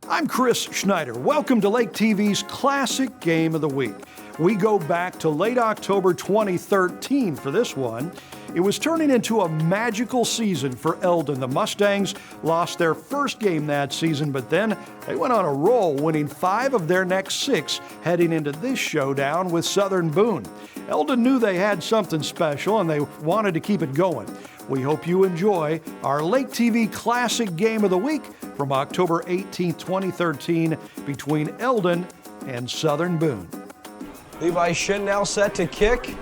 I'm Chris Schneider. Welcome to Lake TV's Classic Game of the Week. We go back to late October 2013 for this one. It was turning into a magical season for Eldon. The Mustangs lost their first game that season, but then they went on a roll, winning 5 of their next 6, heading into this showdown with Southern Boone. Eldon knew they had something special, and they wanted to keep it going. We hope you enjoy our Lake TV Classic Game of the Week from October 18, 2013, between Eldon and Southern Boone. Levi Shin now set to kick.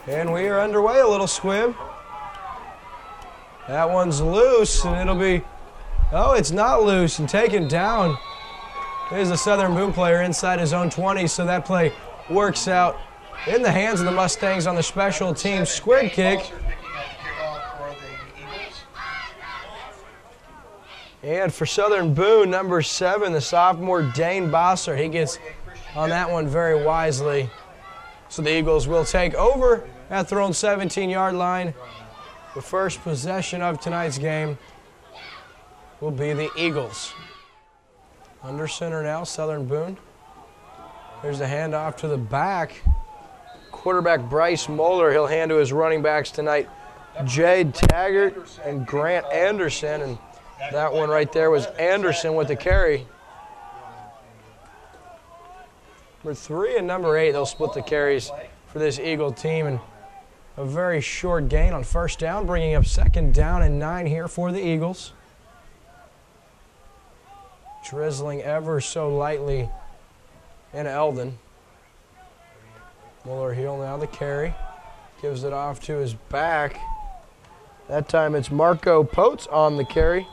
And we are underway, a little squib. That one's loose, and it'll be, oh, it's not loose, and taken down. There's a Southern Boone player inside his own 20, so that play works out in the hands of the Mustangs on the special team squib kick. And for Southern Boone, number 7, the sophomore Dane Bossert. He gets on that one very wisely. So the Eagles will take over at their own 17-yard line. The first possession of tonight's game will be the Eagles. Under center now, Southern Boone. There's the handoff to the back. Quarterback Bryce Moeller, he'll hand to his running backs tonight, Jade Taggart and Grant Anderson. And that one right there was Anderson with the carry. Number 3 and number 8, they'll split the carries for this Eagle team. And a very short gain on first down, bringing up 2nd down and 9 here for the Eagles. Drizzling ever so lightly in Eldon. Mueller heel now the carry. Gives it off to his back. That time it's Marco Potes on the carry.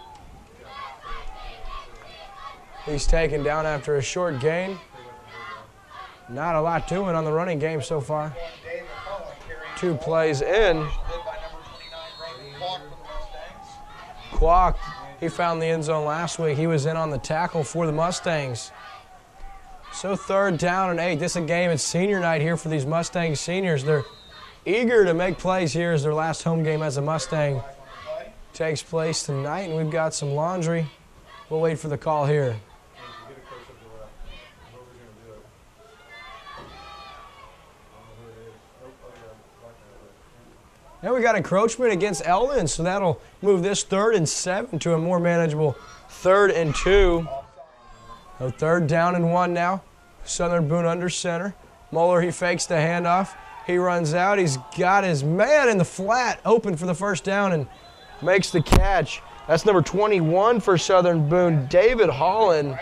He's taken down after a short gain. Not a lot doing on the running game so far. 2 plays in. Kwok, he found the end zone last week. He was in on the tackle for the Mustangs. So 3rd down and 8. This is a game, it's senior night here for these Mustang seniors. They're eager to make plays here as their last home game as a Mustang takes place tonight, and we've got some laundry. We'll wait for the call here. And we got encroachment against Eldon, so that'll move this 3rd and 7 to a more manageable 3rd and 2. So 3rd down and 1 now. Southern Boone under center. Mueller, he fakes the handoff. He runs out. He's got his man in the flat, open for the first down, and makes the catch. That's number 21 for Southern Boone, David Holland.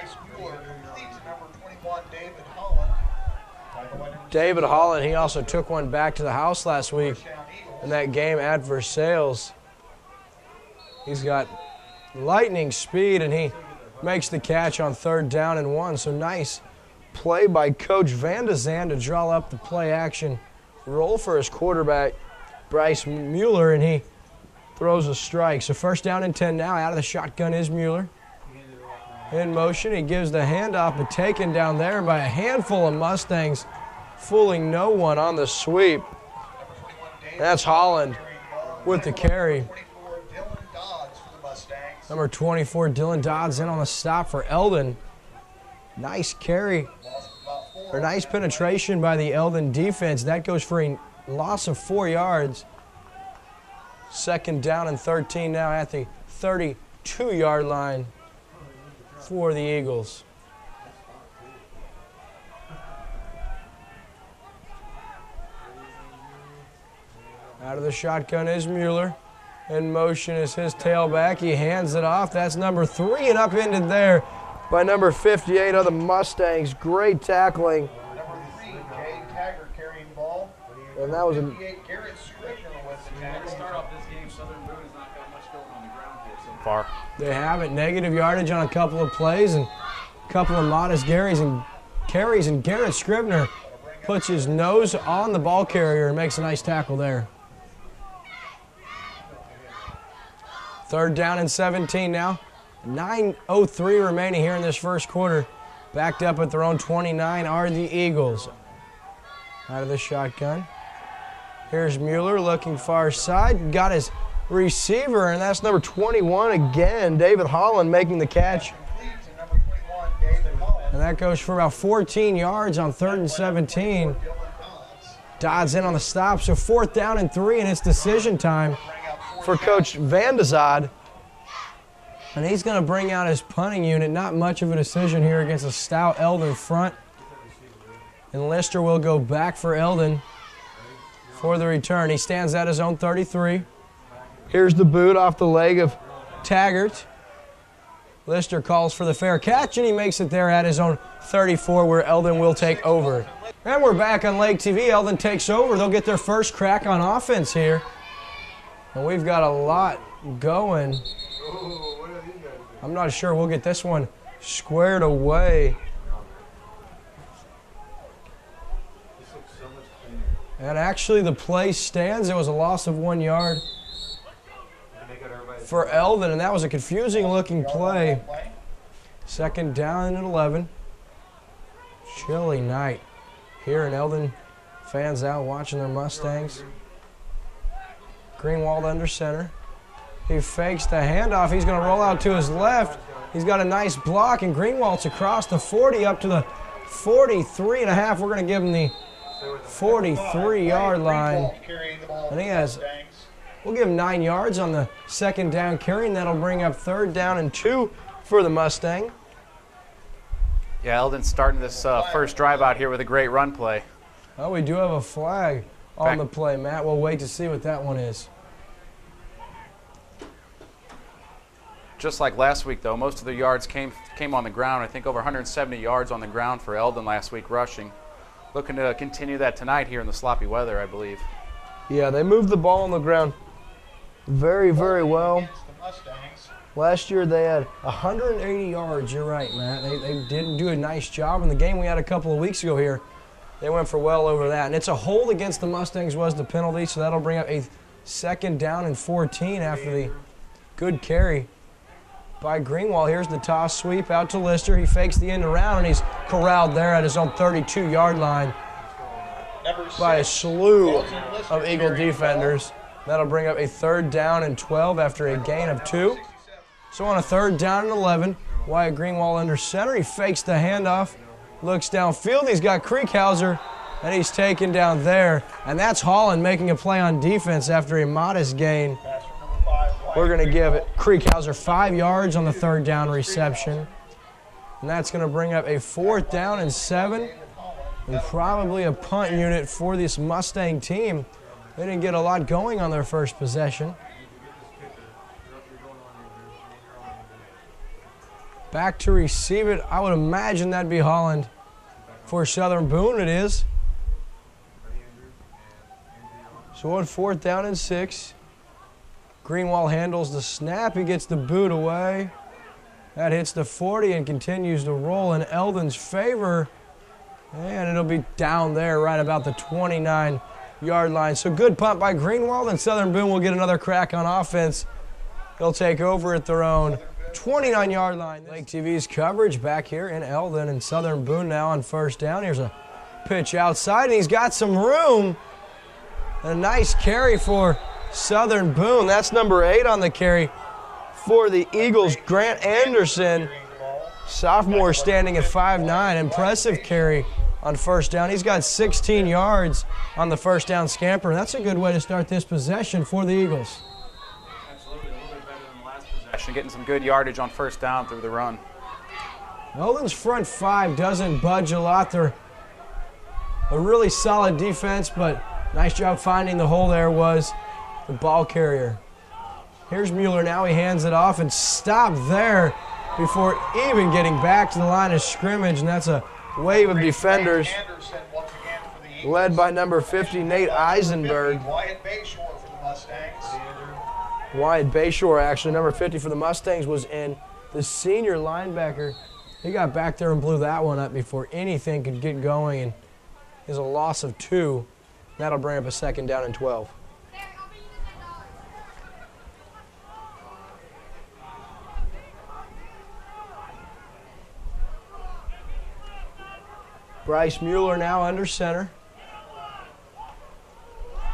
David Holland, he also took one back to the house last week in that game at Versailles. He's got lightning speed, and he makes the catch on 3rd down and 1. So nice play by Coach Van de Zand to draw up the play action roll for his quarterback, Bryce Mueller, and he throws a strike. So 1st down and 10 now. Out of the shotgun is Mueller. In motion, he gives the handoff, but taken down there by a handful of Mustangs, fooling no one on the sweep. That's Holland with the carry. Number 24, Dylan Dodds in on the stop for Eldon. Nice carry, or nice penetration by the Eldon defense. That goes for a loss of 4 yards. 2nd down and 13 now at the 32-yard line for the Eagles. Out of the shotgun is Mueller. In motion is his tailback. He hands it off. That's number 3 and upended there by number 58 of the Mustangs. Great tackling. Number 3, Jade Taggart carrying the ball. And that was a Garrett Scrivener with the tackle. To start off this game, Southern Boone has not got much going on the ground here so far. They haven't. Negative yardage on a couple of plays and a couple of modest carries, and Garrett Scrivener puts his nose on the ball carrier and makes a nice tackle there. 3rd down and 17 now. 9:03 remaining here in this first quarter. Backed up at their own 29 are the Eagles. Out of the shotgun. Here's Mueller looking far side. Got his receiver, and that's number 21 again. David Holland making the catch And that goes for about 14 yards on 3rd and 17. Dodd's in on the stop, so 4th down and 3, and it's decision time for Coach Van de Zad. And he's going to bring out his punting unit. Not much of a decision here against a stout Eldon front. And Lister will go back for Eldon for the return. He stands at his own 33. Here's the boot off the leg of Taggart. Lister calls for the fair catch, and he makes it there at his own 34, where Eldon will take over. And we're back on Lake TV. Eldon takes over. They'll get their first crack on offense here. And we've got a lot going. I'm not sure we'll get this one squared away. And actually the play stands. It was a loss of 1 yard for Eldon, and that was a confusing looking play. 2nd down and 11. Chilly night here in Eldon. Fans out watching their Mustangs. Greenwald under center. He fakes the handoff. He's going to roll out to his left. He's got a nice block, and Greenwald's across the 40 up to the 43.5. We're going to give him the 43-yard line. And he has, we'll give him 9 yards on the 2nd down carry, and that'll bring up 3rd down and 2 for the Mustang. Yeah, Eldon's starting this first drive out here with a great run play. Oh, we do have a flag on the play, Matt. We'll wait to see what that one is. Just like last week, though, most of the yards came on the ground. I think over 170 yards on the ground for Eldon last week rushing. Looking to continue that tonight here in the sloppy weather, I believe. Yeah, they moved the ball on the ground very, very well. Last year they had 180 yards. You're right, Matt. They did do a nice job. In the game we had a couple of weeks ago here, they went for well over that. And it's a hold against the Mustangs was the penalty, so that'll bring up a 2nd down and 14 after the good carry by Greenwald. Here's the toss sweep out to Lister. He fakes the end around, and he's corralled there at his own 32-yard line by a slew of Eagle defenders. That'll bring up a 3rd down and 12 after a gain of 2. So on a 3rd down and 11, Wyatt Greenwald under center. He fakes the handoff, looks downfield. He's got Creekhauser, and he's taken down there. And that's Holland making a play on defense after a modest gain. We're going to give it Creekhauser 5 yards on the 3rd down reception. And that's going to bring up a 4th down and 7. And probably a punt unit for this Mustang team. They didn't get a lot going on their first possession. Back to receive it. I would imagine that'd be Holland. For Southern Boone it is. So on 4th down and 6. Greenwald handles the snap. He gets the boot away. That hits the 40 and continues to roll in Eldon's favor. And it'll be down there right about the 29-yard line. So good punt by Greenwald, and Southern Boone will get another crack on offense. They'll take over at their own 29-yard line. Lake TV's coverage back here in Eldon, and Southern Boone now on 1st down. Here's a pitch outside, and he's got some room. A nice carry for Southern Boone. That's number 8 on the carry for the Eagles, Grant Anderson. Sophomore standing at 5'9". Impressive carry on 1st down. He's got 16 yards on the 1st down scamper. That's a good way to start this possession for the Eagles. Absolutely, a little bit better than the last possession. Getting some good yardage on 1st down through the run. Eldon's front 5 doesn't budge a lot. They're a really solid defense, but nice job finding the hole there was the ball carrier. Here's Mueller now. He hands it off and stopped there before even getting back to the line of scrimmage, and that's a wave of defenders led by number 50, Nate Eisenberg. Wyatt Bayshore for the Mustangs. Wyatt Bayshore, actually, number 50 for the Mustangs, was in. The senior linebacker, he got back there and blew that one up before anything could get going, and is a loss of 2. That'll bring up a 2nd down and 12. Bryce Mueller now under center.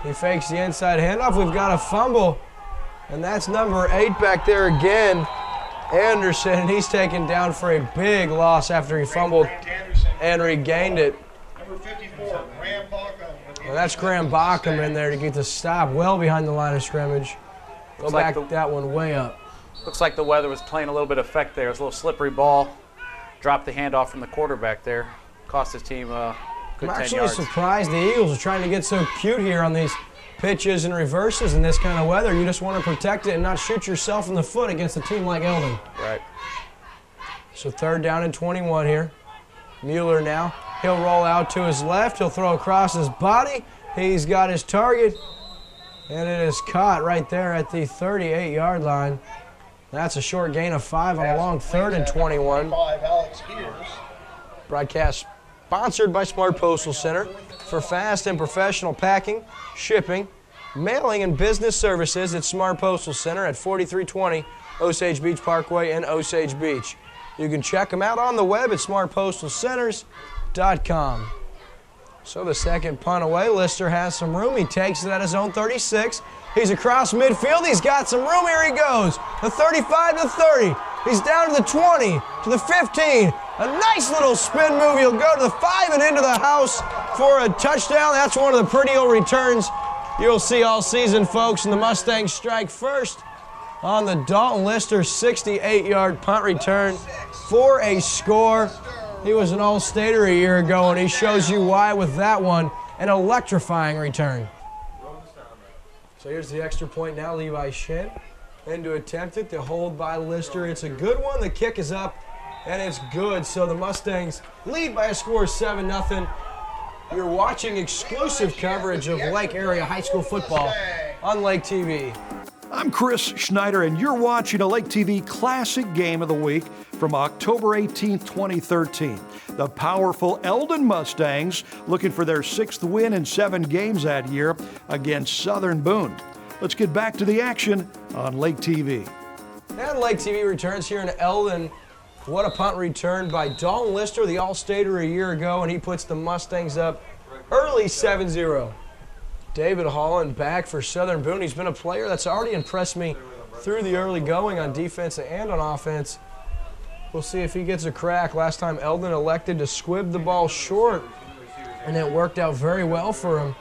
He fakes the inside handoff. We've got a fumble, and that's number 8 back there again Anderson, and he's taken down for a big loss after he fumbled and regained it. Number 54, Graham Bauckham. Well, that's Graham Bauckham in there to get the stop well behind the line of scrimmage. Go back that one way up. Looks like the weather was playing a little bit of effect there. It was a little slippery ball. Dropped the handoff from the quarterback there. Cost his team a good 10 yards. I'm actually surprised the Eagles are trying to get so cute here on these pitches and reverses in this kind of weather. You just want to protect it and not shoot yourself in the foot against a team like Eldon. Right. So 3rd down and 21 here. Mueller now. He'll roll out to his left. He'll throw across his body. He's got his target. And it is caught right there at the 38-yard line. That's a short gain of 5 on a long 3rd and 21. Broadcast sponsored by Smart Postal Center for fast and professional packing, shipping, mailing, and business services at Smart Postal Center at 4320 Osage Beach Parkway in Osage Beach. You can check them out on the web at smartpostalcenters.com. So the second punt away, Lister has some room. He takes it at his own 36. He's across midfield. He's got some room. Here he goes. The 35 to 30. He's down to the 20, to the 15. A nice little spin move. He'll go to the 5 and into the house for a touchdown. That's one of the prettier returns you'll see all season, folks. And the Mustangs strike first on the Dalton Lister 68-yard punt return for a score. He was an All-Stater a year ago, and he shows you why with that one. An electrifying return. So here's the extra point now, Levi Shin. And to attempt it, the hold by Lister. It's a good one. The kick is up, and it's good. So the Mustangs lead by a score of 7-0. You're watching exclusive coverage of Lake Area High School football on Lake TV. I'm Chris Schneider, and you're watching a Lake TV Classic Game of the Week from October 18, 2013. The powerful Eldon Mustangs looking for their 6th win in 7 games that year against Southern Boone. Let's get back to the action on Lake TV. And Lake TV returns here in Eldon. What a punt return by Dalton Lister, the All-Stater a year ago, and he puts the Mustangs up early 7-0. David Holland back for Southern Boone. He's been a player that's already impressed me through the early going on defense and on offense. We'll see if he gets a crack. Last time Eldon elected to squib the ball short, and it worked out very well for him.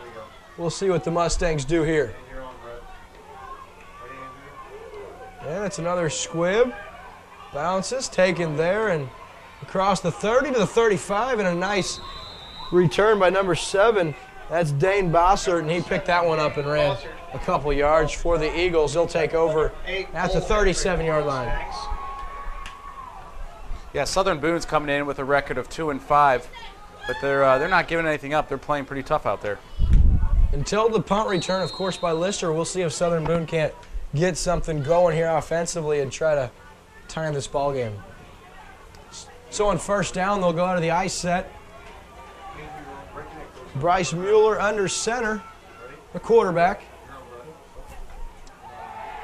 We'll see what the Mustangs do here. And it's another squib. Bounces, taken there and across the 30 to the 35, and a nice return by number 7. That's Dane Bossert, and he picked that one up and ran a couple yards for the Eagles. They'll take over at the 37-yard line. Yeah, Southern Boone's coming in with a record of 2-5, but they're not giving anything up. They're playing pretty tough out there. Until the punt return, of course, by Lister, we'll see if Southern Boone can't get something going here offensively and try to time this ball game. So on 1st down, they'll go out of the ice set. Bryce Mueller under center, the quarterback.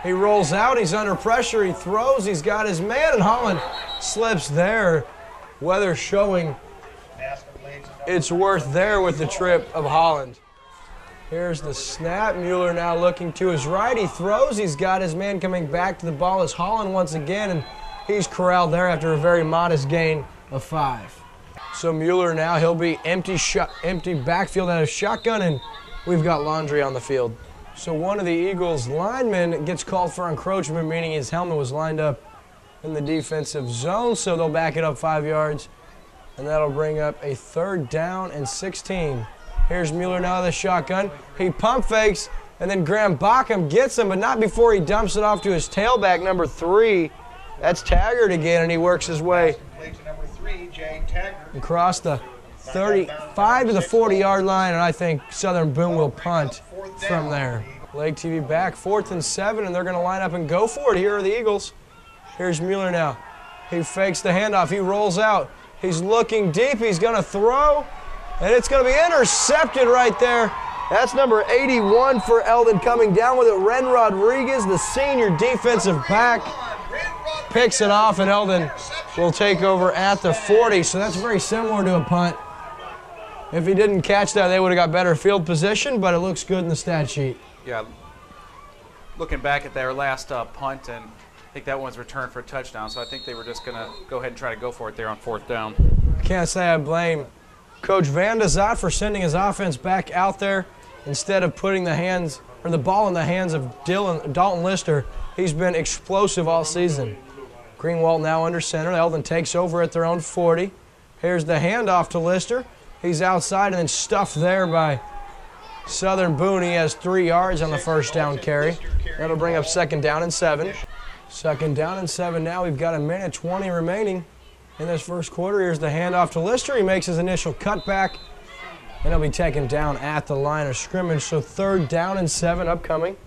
He rolls out, he's under pressure, he throws, he's got his man, and Holland slips there. Weather showing it's worth there with the trip of Holland. Here's the snap. Mueller now looking to his right. He throws. He's got his man coming back to the ball as Holland once again, and he's corralled there after a very modest gain of 5. So Mueller now, he'll be empty backfield out of shotgun, and we've got Laundry on the field. So one of the Eagles linemen gets called for encroachment, meaning his helmet was lined up in the defensive zone, so they'll back it up 5 yards, and that'll bring up a 3rd down and 16. Here's Mueller now with the shotgun. He pump fakes, and then Graham Bauckham gets him, but not before he dumps it off to his tailback, number 3. That's Taggart again, and he works his way across the 35 to the 40-yard line, and I think Southern Boone will punt from there. Lake TV back, 4th and 7, and they're going to line up and go for it. Here are the Eagles. Here's Mueller now. He fakes the handoff. He rolls out. He's looking deep. He's going to throw, and it's going to be intercepted right there. That's number 81 for Eldon coming down with it. Ren Rodriguez, the senior defensive back, picks it off, and Eldon will take over at the 40. So that's very similar to a punt. If he didn't catch that, they would have got better field position, but it looks good in the stat sheet. Yeah, looking back at their last punt, and think that one's returned for a touchdown, so I think they were just going to go ahead and try to go for it there on 4th down. I can't say I blame Coach Van de Zot for sending his offense back out there instead of putting the ball in the hands of Dalton Lister. He's been explosive all season. Greenwald now under center. Eldon takes over at their own 40. Here's the handoff to Lister. He's outside and then stuffed there by Southern Boone. He has 3 yards on the first down carry. That'll bring up 2nd down and 7. 2nd down and 7 now. We've got 1:20 remaining in this first quarter. Here's the handoff to Lister. He makes his initial cutback, and he'll be taken down at the line of scrimmage. So 3rd down and 7 upcoming.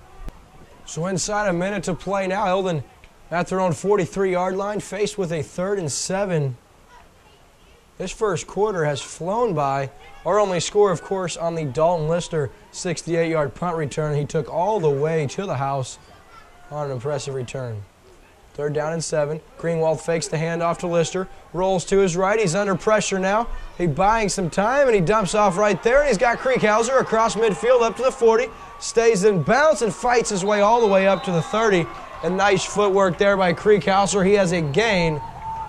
So inside a minute to play now. Eldon at their own 43-yard line, faced with a 3rd and 7. This first quarter has flown by. Our only score, of course, on the Dalton Lister 68-yard punt return. He took all the way to the house on an impressive return. 3rd down and 7. Greenwald fakes the handoff to Lister. Rolls to his right. He's under pressure now. He's buying some time, and he dumps off right there. And he's got Krieghauser across midfield up to the 40. Stays in bounds and fights his way all the way up to the 30. And nice footwork there by Krieghauser. He has a gain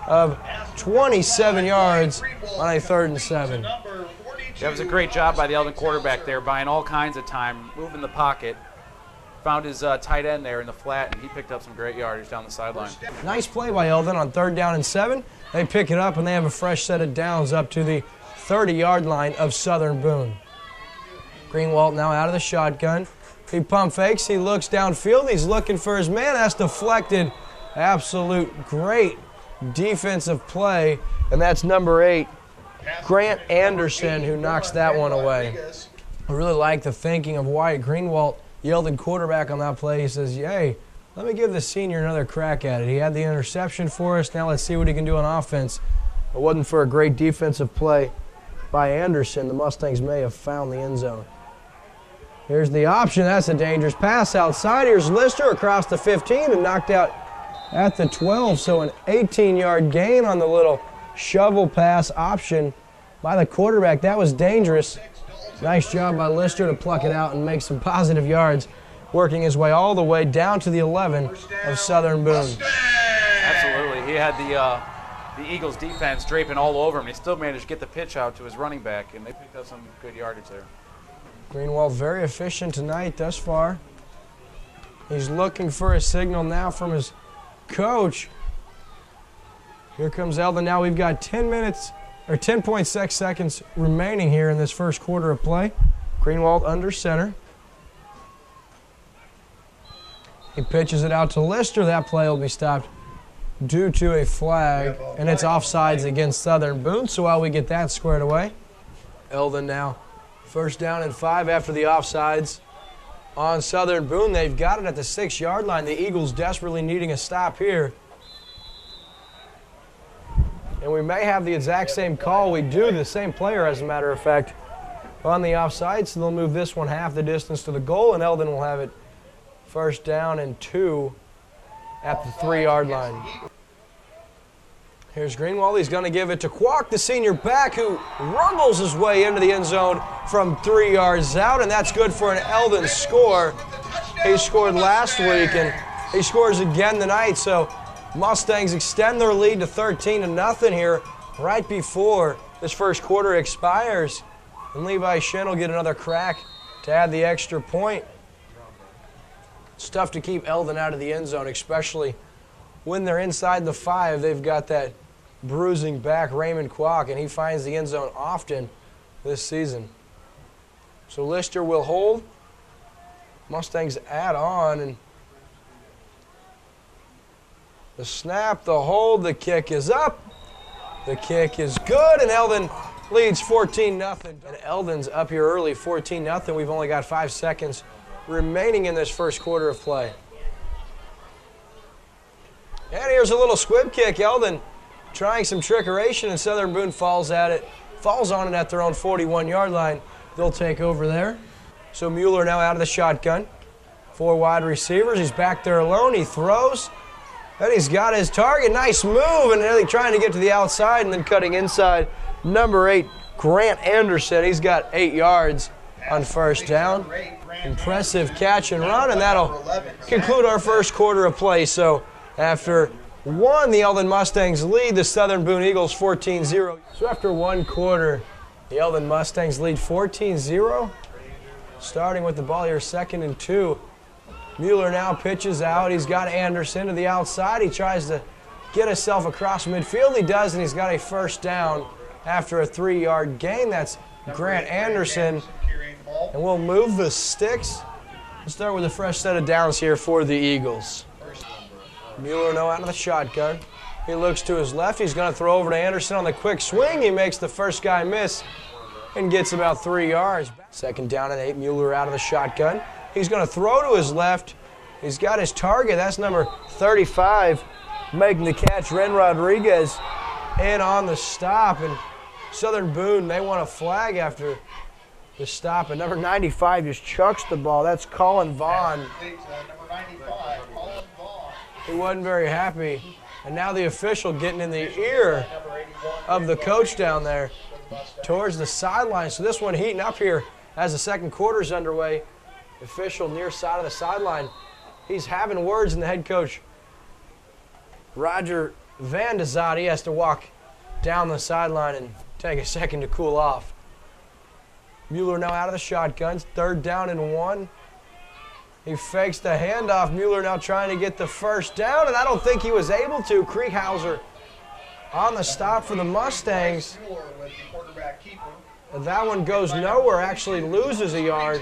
of 27 yards on a 3rd and 7. That was a great job by the Eldon quarterback there, buying all kinds of time, moving the pocket. Found his tight end there in the flat, and he picked up some great yardage down the sideline. Nice play by Eldon on 3rd down and 7. They pick it up, and they have a fresh set of downs up to the 30-yard line of Southern Boone. Greenwald now out of the shotgun. He pump fakes. He looks downfield. He's looking for his man. That's deflected. Absolute great defensive play, and that's number 8, Grant Anderson, who knocks that one away. I really like the thinking of Wyatt Greenwald. Yelled at quarterback on that play. He says, hey, let me give the senior another crack at it. He had the interception for us. Now let's see what he can do on offense. If it wasn't for a great defensive play by Anderson, the Mustangs may have found the end zone. Here's the option. That's a dangerous pass outside. Here's Lister across the 15 and knocked out at the 12. So an 18-yard gain on the little shovel pass option by the quarterback. That was dangerous. Nice job by Lister to pluck it out and make some positive yards, working his way all the way down to the 11 of Southern Boone. Absolutely. He had the Eagles defense draping all over him. He still managed to get the pitch out to his running back, and they picked up some good yardage there. Greenwald very efficient tonight thus far. He's looking for a signal now from his coach. Here comes Eldon. Now we've got 10.6 seconds remaining here in this first quarter of play. Greenwald under center. He pitches it out to Lister. That play will be stopped due to a flag, and it's offsides against Southern Boone. So while we get that squared away, Eldon now 1st down and 5 after the offsides on Southern Boone. They've got it at the 6-yard line. The Eagles desperately needing a stop here. And we may have the exact same call. We do, the same player, as a matter of fact, on the offside. So they'll move this one half the distance to the goal, and Eldon will have it 1st down and 2 at the 3-yard line. Here's Greenwald. He's going to give it to Kwok, the senior back, who rumbles his way into the end zone from 3 yards out, and that's good for an Eldon score. He scored last week, and he scores again tonight. So Mustangs extend their lead to 13-0 here right before this first quarter expires. And Levi Shin will get another crack to add the extra point. It's tough to keep Eldon out of the end zone, especially when they're inside the 5. They've got that bruising back, Raymond Kwok, and he finds the end zone often this season. So Lister will hold. Mustangs add on, and the snap, the hold, the kick is up. The kick is good, and Eldon leads 14-0. And Eldon's up here early, 14-0. We've only got 5 seconds remaining in this first quarter of play. And here's a little squib kick. Eldon trying some trickeration, and Southern Boone falls on it at their own 41-yard line. They'll take over there. So Mueller now out of the shotgun. 4 wide receivers. He's back there alone. He throws. And he's got his target. Nice move, and really trying to get to the outside and then cutting inside. Number 8, Grant Anderson. He's got 8 yards on 1st down. Impressive catch and run, and that'll conclude our first quarter of play. So after one, the Eldon Mustangs lead the Southern Boone Eagles 14-0. So after one quarter, the Eldon Mustangs lead 14-0. Starting with the ball here, 2nd and 2. Mueller now pitches out. He's got Anderson to the outside. He tries to get himself across midfield. He does, and he's got a first down after a 3-yard gain. That's Grant Anderson. And we'll move the sticks. We'll start with a fresh set of downs here for the Eagles. Mueller now out of the shotgun. He looks to his left. He's going to throw over to Anderson on the quick swing. He makes the first guy miss and gets about 3 yards. 2nd down and 8. Mueller out of the shotgun. He's going to throw to his left. He's got his target. That's number 35 making the catch. Ren Rodriguez in on the stop. And Southern Boone, they want a flag after the stop. And number 95 just chucks the ball. That's Colin Vaughn. Number 95, Colin Vaughn. He wasn't very happy. And now the official getting in the ear of the coach down there towards the sideline. So this one heating up here as the second quarter's underway. Official near side of the sideline. He's having words, and the head coach, Roger Van de Zot, he has to walk down the sideline and take a second to cool off. Mueller now out of the shotguns. 3rd down and 1. He fakes the handoff. Mueller now trying to get the first down, and I don't think he was able to. Kriechhauser on the stop for the Mustangs. And that one goes nowhere, actually loses a yard.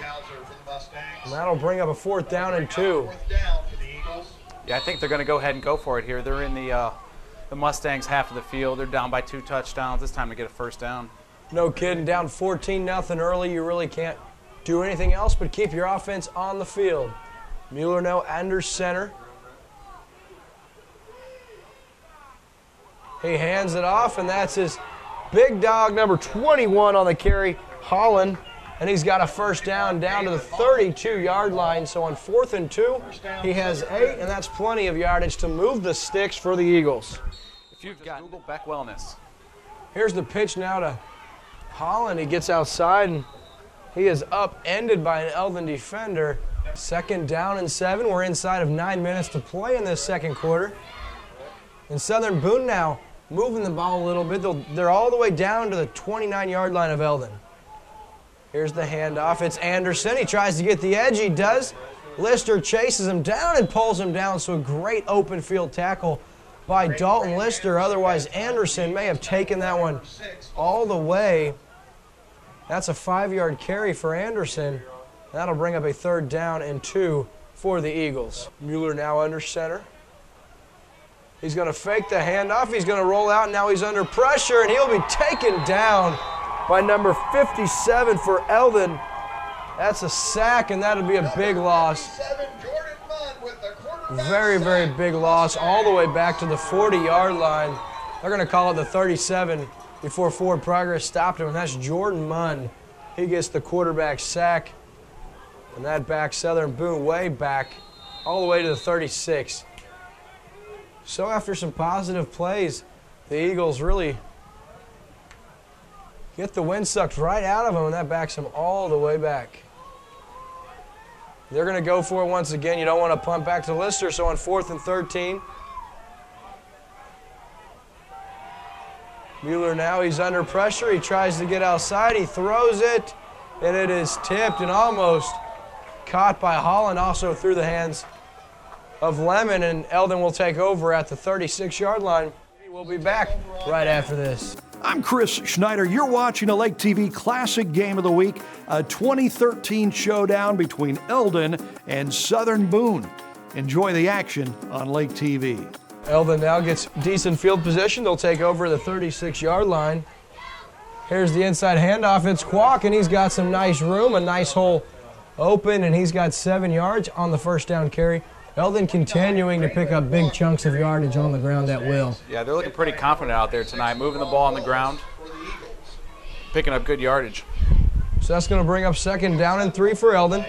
And that'll bring up a 4th down and 2. Yeah, I think they're going to go ahead and go for it here. They're in the Mustangs half of the field. They're down by 2 touchdowns. It's time to get a first down. No kidding, down 14-0 early. You really can't do anything else but keep your offense on the field. Mueller now under center. He hands it off, and that's his big dog, number 21 on the carry, Holland. And he's got a first down to the 32-yard line. So on 4th and 2, he has 8, and that's plenty of yardage to move the sticks for the Eagles. If you've got Google Beck Wellness. Here's the pitch now to Holland. He gets outside, and he is upended by an Eldon defender. 2nd down and 7. We're inside of 9 minutes to play in this second quarter. And Southern Boone now moving the ball a little bit. They're all the way down to the 29-yard line of Eldon. Here's the handoff. It's Anderson. He tries to get the edge. He does. Lister chases him down and pulls him down. So a great open field tackle by Dalton Lister. Otherwise, Anderson may have taken that one all the way. That's a 5-yard carry for Anderson. That'll bring up a 3rd down and 2 for the Eagles. Mueller now under center. He's going to fake the handoff. He's going to roll out. Now he's under pressure, and he'll be taken down by number 57 for Eldon. That's a sack, and that'll be a big loss. Very, very big loss all the way back to the 40-yard line. They're going to call it the 37 before forward progress stopped him, and that's Jordan Munn. He gets the quarterback sack, and that backs Southern Boone way back all the way to the 36. So after some positive plays, the Eagles really get the wind sucked right out of them, and that backs them all the way back. They're going to go for it once again. You don't want to punt back to Lister, so on 4th and 13. Mueller now, he's under pressure. He tries to get outside. He throws it, and it is tipped and almost caught by Holland, also through the hands of Lemon, and Eldon will take over at the 36-yard line. We'll be back right after this. I'm Chris Schneider. You're watching a Lake TV Classic Game of the Week, a 2013 showdown between Eldon and Southern Boone. Enjoy the action on Lake TV. Eldon now gets decent field position. They'll take over the 36-yard line. Here's the inside handoff. It's Kwok, and he's got some nice room, a nice hole open, and he's got 7 yards on the first down carry. Eldon continuing to pick up big chunks of yardage on the ground at will. Yeah, they're looking pretty confident out there tonight, moving the ball on the ground, picking up good yardage. So that's going to bring up 2nd down and 3 for Eldon.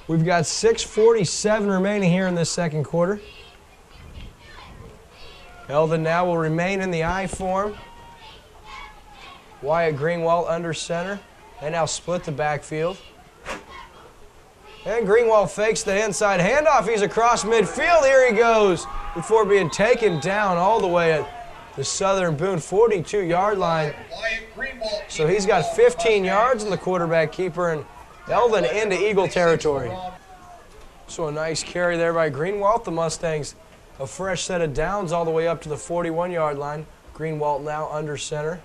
We've got 6:47 remaining here in this second quarter. Eldon now will remain in the I form. Wyatt Greenwald under center. They now split the backfield. And Greenwald fakes the inside handoff. He's across midfield. Here he goes. before being taken down all the way at the Southern Boone 42-yard line. So he's got 15 yards on the quarterback keeper, and Eldon into Eagle territory. So a nice carry there by Greenwald. The Mustangs a fresh set of downs all the way up to the 41-yard line. Greenwald now under center.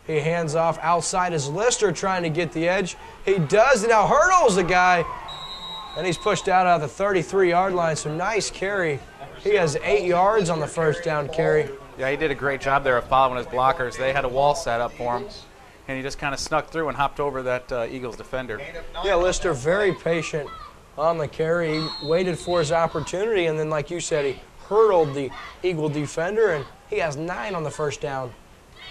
He hands off outside as Lister trying to get the edge. He does, and now hurdles the guy, and he's pushed out at the 33-yard line. So nice carry. He has 8 yards on the first down carry. Yeah, he did a great job there of following his blockers. They had a wall set up for him, and he just kind of snuck through and hopped over that Eagles defender. Yeah, Lister very patient on the carry. He waited for his opportunity, and then, like you said, he hurdled the Eagle defender, and he has 9 on the first down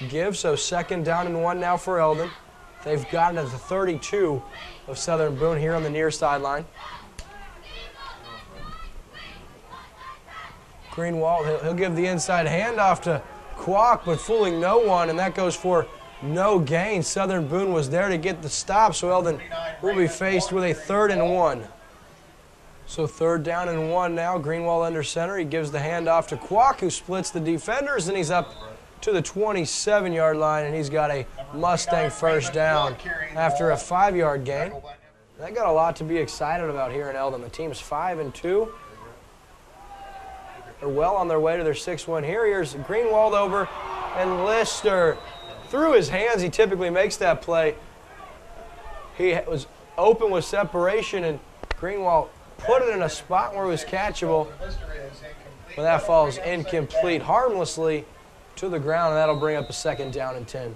give. So 2nd down and 1 now for Eldon. They've gotten to the 32 of Southern Boone here on the near sideline. Greenwald, he'll give the inside handoff to Kwok, but fooling no one, and that goes for no gain. Southern Boone was there to get the stop, so Eldon will be faced with a 3rd and 1. So 3rd down and 1 now. Greenwald under center. He gives the handoff to Kwok, who splits the defenders, and he's up to the 27-yard line, and he's got a Mustang first down after a 5-yard gain. That got a lot to be excited about here in Eldon. The team's 5-2. They're well on their way to their 6th win here. Here's Greenwald over, and Lister through his hands. He typically makes that play. He was open with separation, and Greenwald put it in a spot where it was catchable. But that falls incomplete harmlessly to the ground, and that'll bring up a 2nd down and 10.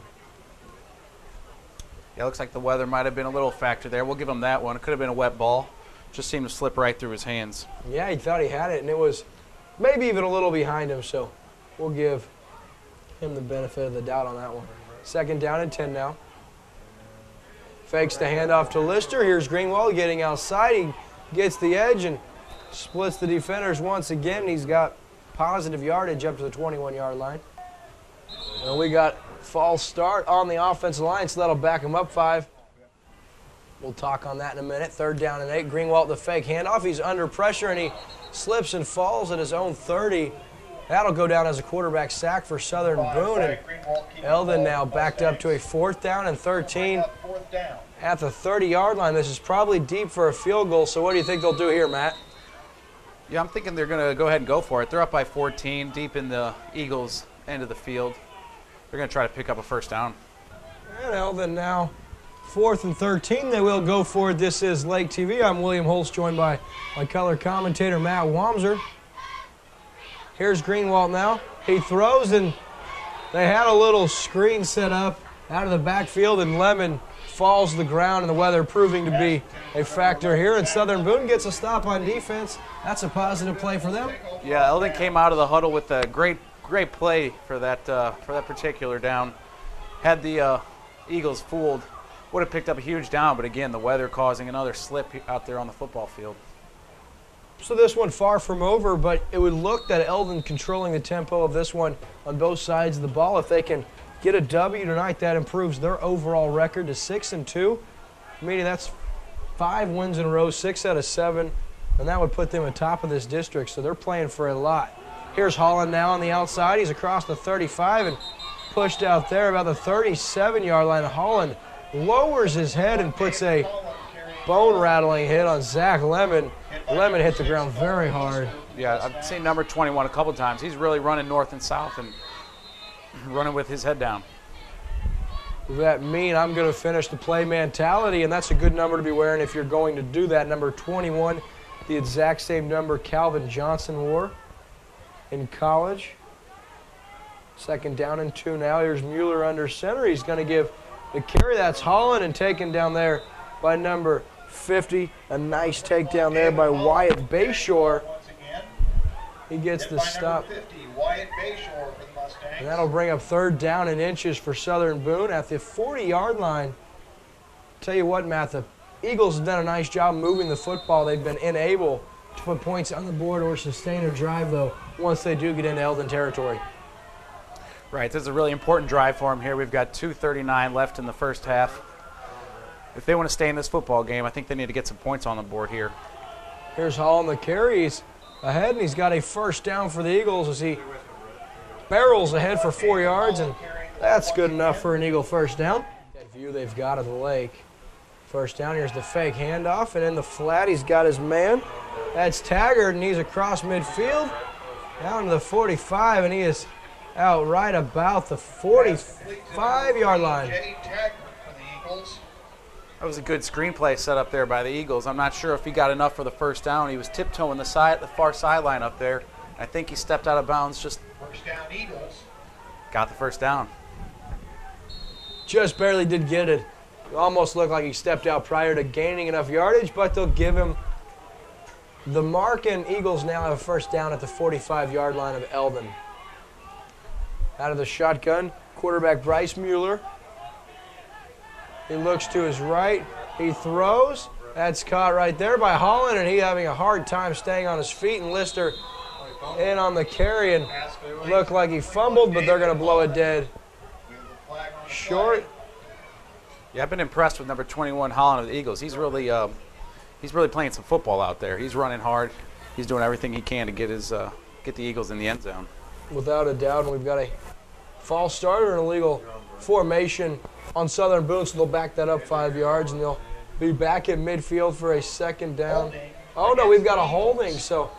Yeah, looks like the weather might have been a little factor there. We'll give him that one. It could have been a wet ball. Just seemed to slip right through his hands. Yeah, he thought he had it, and it was maybe even a little behind him, so we'll give him the benefit of the doubt on that one. 2nd down and 10 now. Fakes the handoff to Lister. Here's Greenwald getting outside. He gets the edge and splits the defenders once again. He's got positive yardage up to the 21-yard line. And we got false start on the offensive line, so that'll back him up 5. We'll talk on that in a minute. 3rd down and 8. Greenwald the fake handoff. He's under pressure, and he slips and falls at his own 30. That'll go down as a quarterback sack for Southern Boone. And Eldon now backed up to a 4th down and 13 at the 30-yard line. This is probably deep for a field goal, so what do you think they'll do here, Matt? Yeah, I'm thinking they're going to go ahead and go for it. They're up by 14, deep in the Eagles' end of the field. They're going to try to pick up a 1st down. And Eldon now 4th and 13. They will go for it. This is Lake TV. I'm William Holtz, joined by my color commentator, Matt Wamser. Here's Greenwald now. He throws, and they had a little screen set up out of the backfield, and Lemon falls to the ground, and the weather proving to be a factor here. And Southern Boone gets a stop on defense. That's a positive play for them. Yeah, Eldon came out of the huddle with a great play for that particular down. Had the Eagles fooled, would have picked up a huge down, but again, the weather causing another slip out there on the football field. So this one far from over, but it would look that Eldon controlling the tempo of this one on both sides of the ball. If they can get a W tonight, that improves their overall record to 6-2, meaning that's 5 wins in a row, 6 out of 7, and that would put them atop of this district, so they're playing for a lot. Here's Holland now on the outside. He's across the 35 and pushed out there about the 37-yard line. Holland lowers his head and puts a bone-rattling hit on Zach Lemon. Lemon hit the ground very hard. Yeah, I've seen number 21 a couple times. He's really running north and south and running with his head down. Does that mean I'm going to finish the play mentality? And that's a good number to be wearing if you're going to do that. Number 21, the exact same number Calvin Johnson wore in college. 2nd down and 2 now. Here's Mueller under center. He's going to give the carry. That's Holland, and taken down there by number 50. A nice takedown there by Wyatt Bayshore. He gets the stop. And that'll bring up 3rd down and inches for Southern Boone at the 40-yard line. Tell you what, Matt, the Eagles have done a nice job moving the football. They've been unable to put points on the board or sustain a drive, though, once they do get into Eldon territory. Right, this is a really important drive for them here. We've got 2:39 left in the first half. If they want to stay in this football game, I think they need to get some points on the board here. Here's Hall on the carries. ahead, and he's got a first down for the Eagles as he barrels ahead for 4 yards, and that's good enough for an Eagle first down. That view they've got of the lake. First down, here's the fake handoff, and in the flat, he's got his man. That's Taggart, and he's across midfield, down to the 45, and he is out right about the 45-yard line. That was a good screenplay set up there by the Eagles. I'm not sure if he got enough for the first down. He was tiptoeing the far sideline up there. I think he stepped out of bounds. Just First down, Eagles. got the first down. Just barely did get it. It almost looked like he stepped out prior to gaining enough yardage, but they'll give him the mark, and Eagles now have a first down at the 45-yard line of Eldon. Out of the shotgun, quarterback Bryce Mueller. He looks to his right. He throws. That's caught right there by Holland, and he having a hard time staying on his feet, and Lister in on the carry and looked like he fumbled, but they're going to blow it dead. Short. Yeah, I've been impressed with number 21, Holland of the Eagles. He's really playing some football out there. He's running hard. He's doing everything he can to get the Eagles in the end zone. Without a doubt, and we've got a false starter and illegal formation on Southern Boone, so they'll back that up 5 yards, and they'll be back at midfield for a second down. Oh, no, we've got a holding, so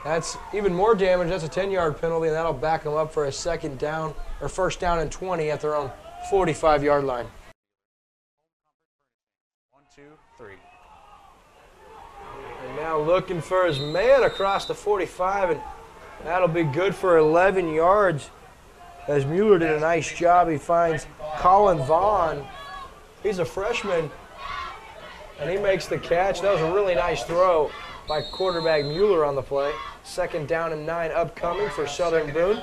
that's even more damage. That's a 10-yard penalty, and that'll back them up for a second down, or first down and 20 at their own 45-yard line. 1, 2, 3. And now looking for his man across the 45, and that'll be good for 11 yards. As Mueller did a nice job, he finds Colin Vaughn. He's a freshman, and he makes the catch. That was a really nice throw by quarterback Mueller on the play. Second down and 9 upcoming for Southern Boone.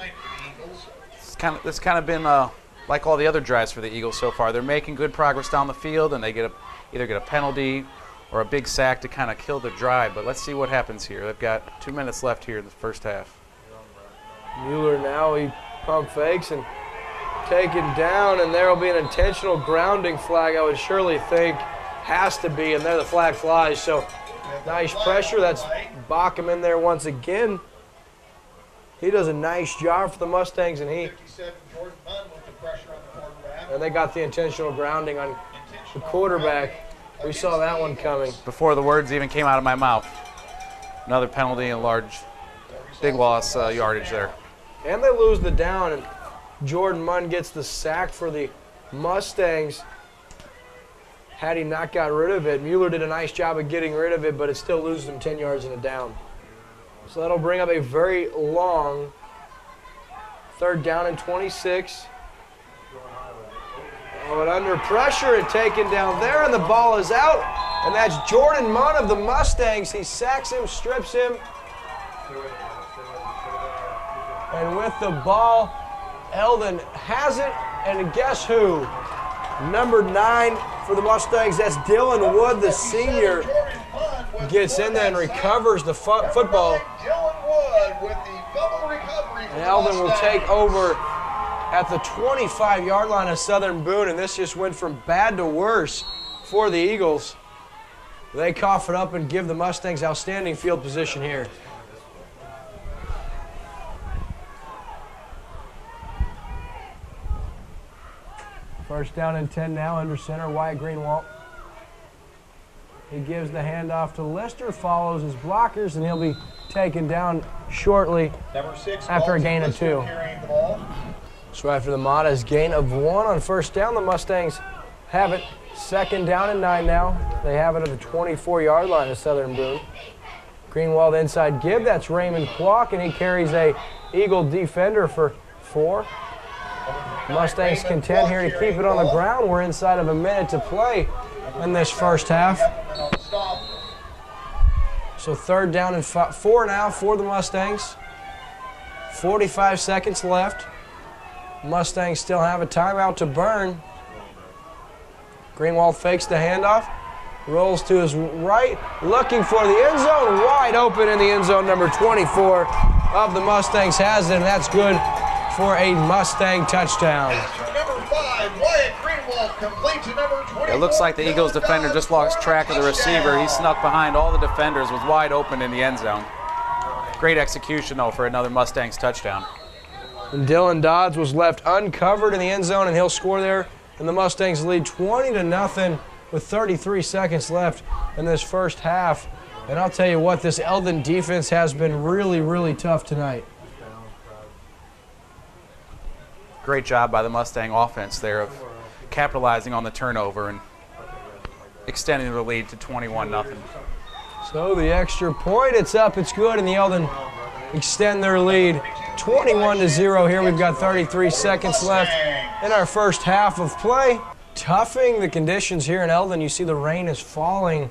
It's kind of been like all the other drives for the Eagles so far. They're making good progress down the field, and they either get a penalty or a big sack to kind of kill the drive. But let's see what happens here. They've got 2 minutes left here in the first half. Mueller now, he pump fakes and taken down, and there will be an intentional grounding flag, I would surely think. Has to be, and there the flag flies. So nice pressure. That's Bockham in there once again. He does a nice job for the Mustangs, and they got the intentional grounding on the quarterback. We saw that one coming. Before the words even came out of my mouth. Another penalty and big loss yardage there. And they lose the down, and Jordan Munn gets the sack for the Mustangs. Had he not got rid of it, Mueller did a nice job of getting rid of it, but it still loses them 10 yards and a down. So that'll bring up a very long third down and 26. Oh, and under pressure and taken down there, and the ball is out. And that's Jordan Munn of the Mustangs. He sacks him, strips him. And with the ball, Eldon has it, and guess who? Number 9 for the Mustangs, that's Dylan Wood, the senior, gets in there and recovers the football. And Eldon will take over at the 25-yard line of Southern Boone, and this just went from bad to worse for the Eagles. They cough it up and give the Mustangs outstanding field position here. First down and 10 now, under center, Wyatt Greenwald. He gives the handoff to Lister, follows his blockers, and he'll be taken down shortly after a gain of 2. So after the modest gain of 1 on first down, the Mustangs have it. Second down and 9 now. They have it at the 24-yard line of Southern Boone. Greenwald inside give, that's Raymond Kwok, and he carries a Eagle defender for 4. Mustangs contend here to keep it on the ground. We're inside of a minute to play in this first half. So third down and 4 now for the Mustangs. 45 seconds left. Mustangs still have a timeout to burn. Greenwald fakes the handoff, rolls to his right, looking for the end zone. Wide open in the end zone. Number 24 of the Mustangs has it, and that's good for a Mustang touchdown. Number 5, Wyatt Greenwald ball complete to number 20. It looks like the Eagles defender just lost track of the receiver. He snuck behind all the defenders, was wide open in the end zone. Great execution, though, for another Mustangs touchdown. And Dylan Dodds was left uncovered in the end zone, and he'll score there. And the Mustangs lead 20-0 with 33 seconds left in this first half. And I'll tell you what, this Eldon defense has been really, really tough tonight. Great job by the Mustang offense there of capitalizing on the turnover and extending the lead to 21-0. So the extra point, it's up, it's good, and the Eldon extend their lead 21-0 here. We've got 33 seconds left in our first half of play. Toughing the conditions here in Eldon. You see the rain is falling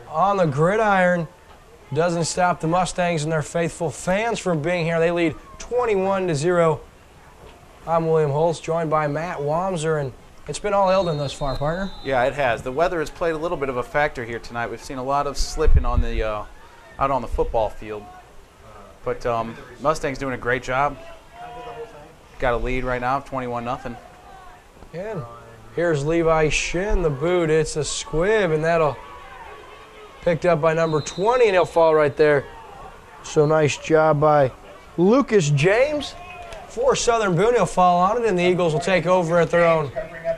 on the gridiron. Doesn't stop the Mustangs and their faithful fans from being here. They lead 21-0. I'm William Holtz, joined by Matt Wamser, and it's been all Eldon thus far, partner. Yeah, it has. The weather has played a little bit of a factor here tonight. We've seen a lot of slipping on the out on the football field. But Mustangs doing a great job. Got a lead right now of 21-0. And here's Levi Shin, the boot. It's a squib, and that'll picked up by number 20, and he'll fall right there. So nice job by Lucas James for Southern Boone. He'll fall on it, and the Eagles will take over at their own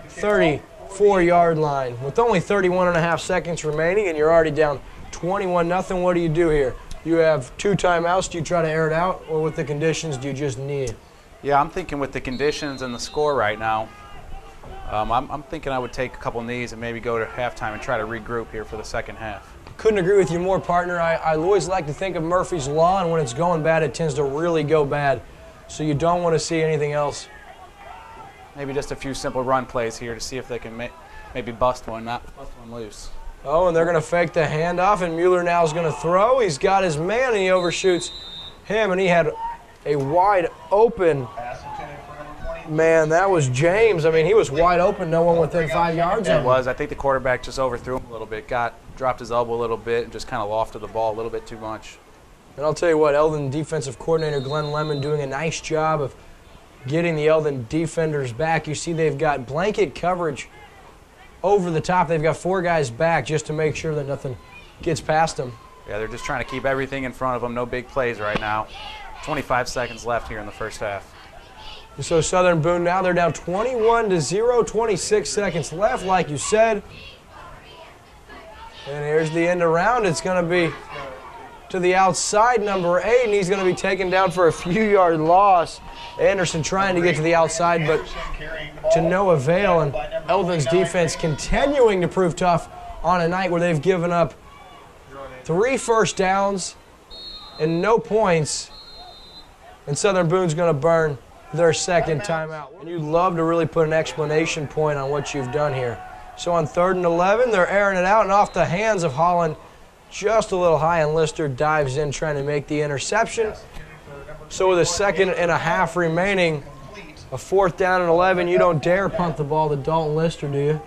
34-yard line. With only 31.5 seconds remaining, and you're already down 21-0, what do you do here? You have 2 timeouts. Do you try to air it out, or with the conditions, do you just knee it? Yeah, I'm thinking with the conditions and the score right now, I'm thinking I would take a couple knees and maybe go to halftime and try to regroup here for the second half. Couldn't agree with you more, partner. I always like to think of Murphy's Law, and when it's going bad, it tends to really go bad. So you don't want to see anything else. Maybe just a few simple run plays here to see if they can maybe bust one, not bust one loose. Oh, and they're going to fake the handoff, and Mueller now is going to throw. He's got his man, and he overshoots him, and he had a wide open man. That was James. I mean, he was wide open, no one within 5 yards of him. It was. I think the quarterback just overthrew him a little bit, dropped his elbow a little bit, and just kind of lofted the ball a little bit too much. And I'll tell you what, Eldon defensive coordinator Glenn Lemon doing a nice job of getting the Eldon defenders back. You see they've got blanket coverage over the top. They've got 4 guys back just to make sure that nothing gets past them. Yeah, they're just trying to keep everything in front of them. No big plays right now. 25 seconds left here in the first half. So Southern Boone now, they're down 21-0, 26 seconds left, like you said. And here's the end around. It's going to be to the outside, number 8, and he's going to be taken down for a few-yard loss. Anderson trying to get to the outside, but to no avail. And Eldon's defense continuing to prove tough on a night where they've given up 3 first downs and no points. And Southern Boone's going to burn their second timeout. And you'd love to really put an explanation point on what you've done here. So on 3rd and 11, they're airing it out, and off the hands of Holland, just a little high, and Lister dives in trying to make the interception. So with a 2.5 remaining, a 4th down and 11, you don't dare punt the ball to Dalton Lister, do you?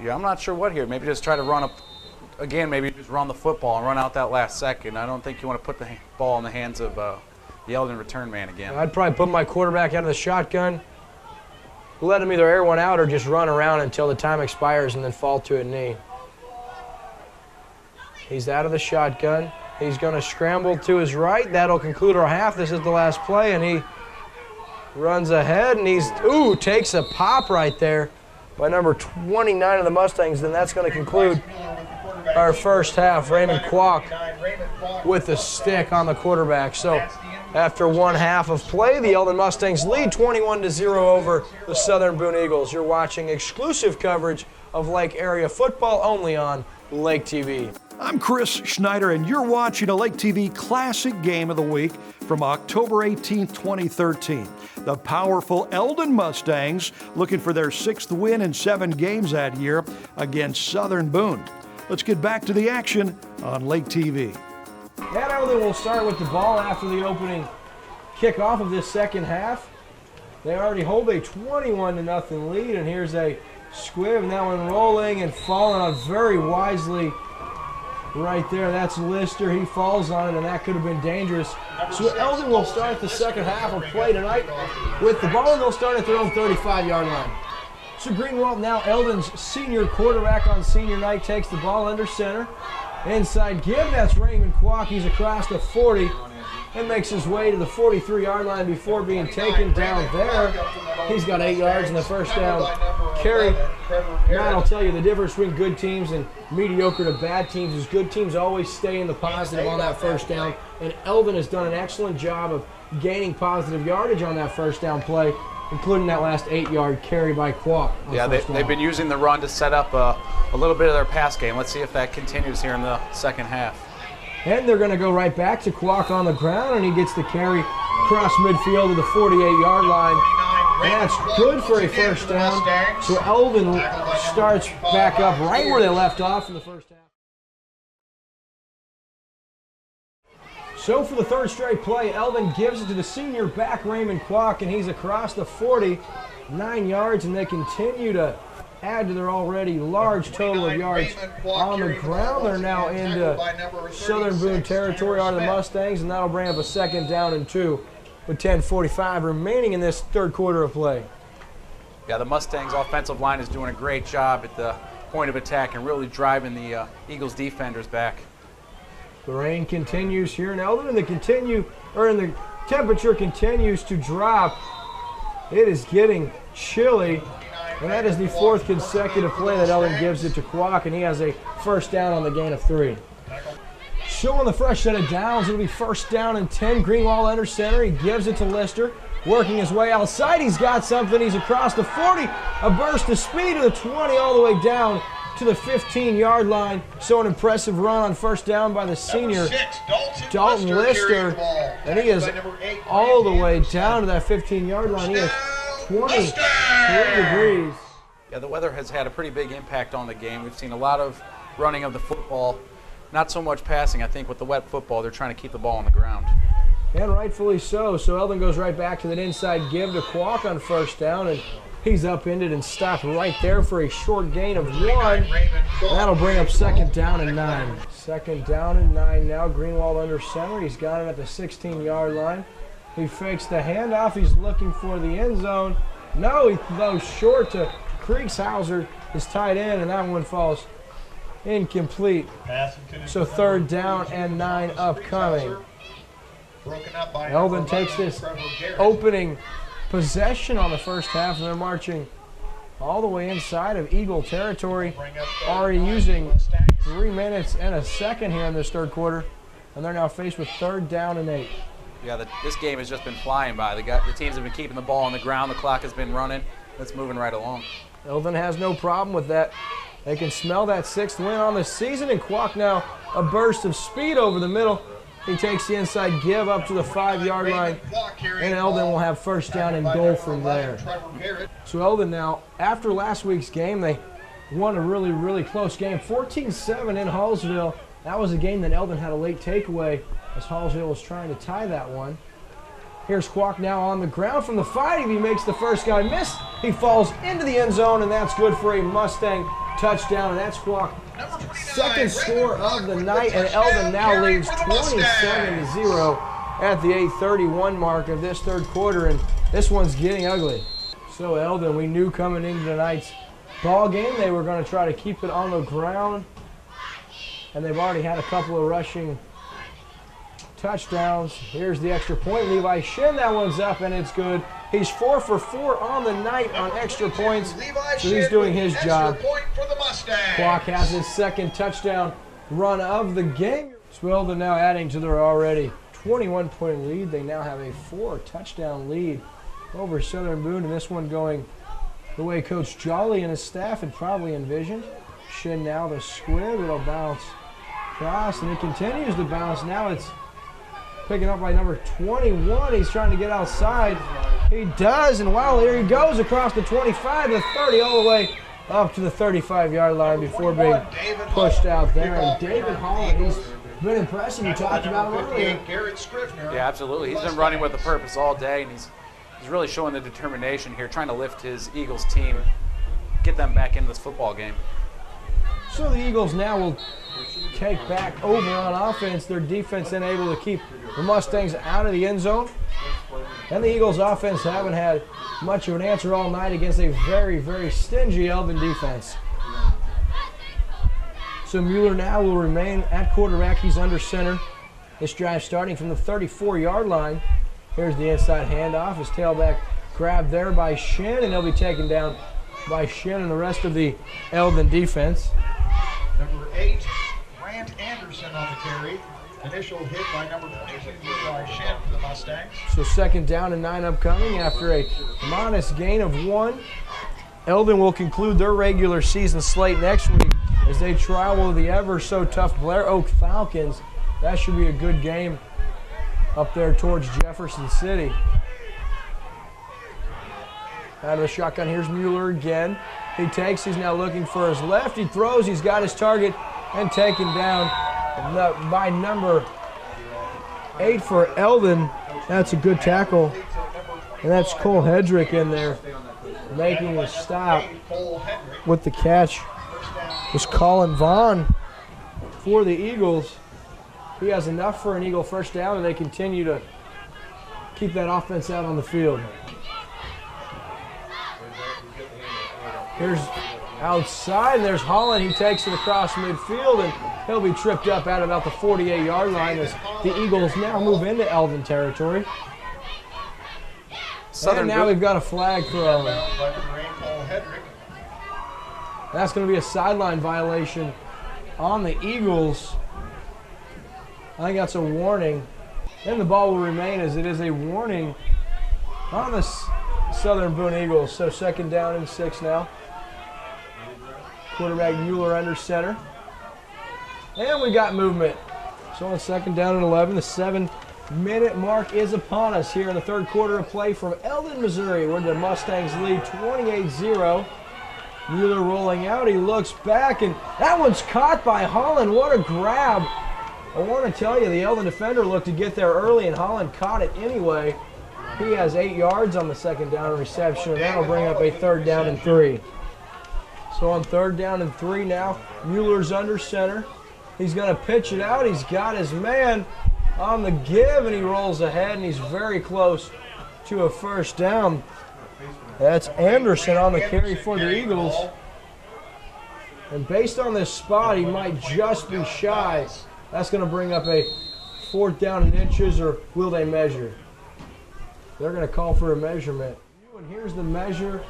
Yeah, I'm not sure what here. Maybe just try to run up again. Maybe just run the football and run out that last second. I don't think you want to put the ball in the hands of the Eldon return man again. I'd probably put my quarterback out of the shotgun, let him either air one out or just run around until the time expires and then fall to a knee. He's out of the shotgun. He's going to scramble to his right. That'll conclude our half. This is the last play, and he runs ahead, and takes a pop right there by number 29 of the Mustangs. Then that's going to conclude our first half. Raymond Kwok with the stick on the quarterback. So after 1 half of play, the Eldon Mustangs lead 21-0 over the Southern Boone Eagles. You're watching exclusive coverage of Lake Area football only on Lake TV. I'm Chris Schneider, and you're watching a Lake TV Classic Game of the Week from October 18, 2013. The powerful Eldon Mustangs looking for their 6th win in 7 games that year against Southern Boone. Let's get back to the action on Lake TV. And Eldon will start with the ball after the opening kickoff of this second half. They already hold a 21-0 lead, and here's a squib, and that one rolling and falling out very wisely right there. That's Lister. He falls on it, and that could have been dangerous So Eldon will start the second half of play tonight with the ball, and they'll start at their own 35-yard line. So Greenwald, now Eldon's senior quarterback on senior night, takes the ball under center. Inside give, that's Raymond Kwok. He's across the 40 and makes his way to the 43-yard line before being taken down there. He's got 8 yards in the first down carry. Matt, I'll tell you the difference between good teams and mediocre to bad teams is good teams always stay in the positive on that first down, and Eldon has done an excellent job of gaining positive yardage on that first down play, including that last 8-yard carry by Kwok. Yeah, they've been using the run to set up a little bit of their pass game. Let's see if that continues here in the second half. And they're going to go right back to Kwok on the ground, and he gets the carry across midfield to the 48-yard line. And that's good for a first down. So Eldon starts back up right where they left off in the first half. So for the third straight play, Eldon gives it to the senior back, Raymond Kwok, and he's across the 40, 9 yards, and they continue to add to their already large total of yards on the ground. They're now into Southern Boone territory are the Mustangs, and that'll bring up a second down and 2 with 10:45 remaining in this third quarter of play. Yeah, the Mustangs offensive line is doing a great job at the point of attack and really driving the Eagles defenders back. The rain continues here in Eldon, and the temperature continues to drop. It is getting chilly, and that is the fourth consecutive play that Eldon gives it to Kwok, and he has a first down on the gain of 3. So on the fresh set of downs, it'll be first down and 10. Greenwald under center. He gives it to Lister, working his way outside. He's got something. He's across the 40, a burst of speed to the 20, all the way down to the 15-yard line. So an impressive run on first down by the senior, Dalton Lister, and he is all the way down to that 15-yard line. He is 23 degrees. Yeah, the weather has had a pretty big impact on the game. We've seen a lot of running of the football, not so much passing. I think with the wet football, they're trying to keep the ball on the ground. And rightfully so. So Eldon goes right back to that inside give to Kwok on first down, and he's upended and stopped right there for a short gain of 1. That'll bring up second down and 9. Second down and 9 now. Greenwald under center. He's got it at the 16-yard line. He fakes the handoff. He's looking for the end zone. No, he goes short to Kriegshauser, his tight end, and that one falls incomplete. So third down and 9 upcoming. Eldon takes this opening possession on the first half, and they're marching all the way inside of Eagle territory, already using 3 minutes and a second here in this third quarter, and they're now faced with third down and 8. Yeah, this game has just been flying by. The teams have been keeping the ball on the ground. The clock has been running. It's moving right along. Eldon has no problem with that. They can smell that 6th win on the season, and Kwok now a burst of speed over the middle. He takes the inside give up to the 5-yard line, and Eldon will have first down and goal from there. So Eldon now, after last week's game, they won a really, really close game, 14-7 in Hallsville. That was a game that Eldon had a late takeaway as Hallsville was trying to tie that one. Here's Kwok now on the ground from the 5. He makes the first guy miss. He falls into the end zone, and that's good for a Mustang touchdown, and that's Kwok's second score of the night, and Eldon now leads 27-0 at the 8:31 mark of this third quarter, and this one's getting ugly. So Eldon, we knew coming into tonight's ball game they were going to try to keep it on the ground, and they've already had a couple of rushing touchdowns. Here's the extra point. Levi Shin, that one's up, and it's good. He's 4 for 4 on the night on extra points, so he's doing his job. Kwok has his second touchdown run of the game. So Eldon now adding to their already 21-point lead. They now have a 4-touchdown lead over Southern Boone, and this one going the way Coach Jolly and his staff had probably envisioned. Shin now the squib. It'll bounce across, and it continues to bounce. Now it's picking up by number 21. He's trying to get outside. He does, and wow, there he goes across the 25, the 30, all the way up to the 35-yard line before being pushed out there. And David Holland, he's been impressive. You talked about him earlier. Yeah, absolutely. He's been running with a purpose all day, and he's really showing the determination here, trying to lift his Eagles team, get them back into this football game. So the Eagles now will take back over on offense. Their defense then able to keep the Mustangs out of the end zone. And the Eagles offense haven't had much of an answer all night against a very, very stingy Eldon defense. So Mueller now will remain at quarterback. He's under center. This drive starting from the 34-yard line. Here's the inside handoff. His tailback grabbed there by Shin, and he'll be taken down by Shin and the rest of the Eldon defense. Number 8, Grant Anderson on the carry. Initial hit by number 22, Eli Shin for the Mustangs. So 2nd down and 9 upcoming after a modest gain of 1. Eldon will conclude their regular season slate next week as they travel the ever so tough Blair Oak Falcons. That should be a good game up there towards Jefferson City. Out of the shotgun, here's Mueller again. He takes, he's now looking for his left. He throws, he's got his target and taken down by number 8 for Eldon. That's a good tackle. And that's Cole Hedrick in there making a stop with the catch. Was Colin Vaughn for the Eagles. He has enough for an Eagle first down, and they continue to keep that offense out on the field. Here's outside, and there's Holland. He takes it across midfield, and he'll be tripped up at about the 48-yard line as the Eagles now move into Eldon territory. And now we've got a flag throw. That's going to be a sideline violation on the Eagles. I think that's a warning. And the ball will remain as it is a warning on the Southern Boone Eagles. So 2nd down and 6 now. Quarterback Mueller under center. And we got movement. So on 2nd down and 11, the 7-minute mark is upon us here in the 3rd quarter of play from Eldon, Missouri, where the Mustangs lead 28-0. Mueller rolling out, he looks back, and that one's caught by Holland. What a grab. I want to tell you, the Eldon defender looked to get there early, and Holland caught it anyway. He has 8 yards on the 2nd down reception, and that'll bring up a 3rd down and 3. So on 3rd down and 3 now, Mueller's under center. He's going to pitch it out. He's got his man on the give, and he rolls ahead, and he's very close to a first down. That's Anderson on the carry for the Eagles. And based on this spot, he might just be shy. That's going to bring up a 4th down and inches, or will they measure? They're going to call for a measurement. And here's the measure.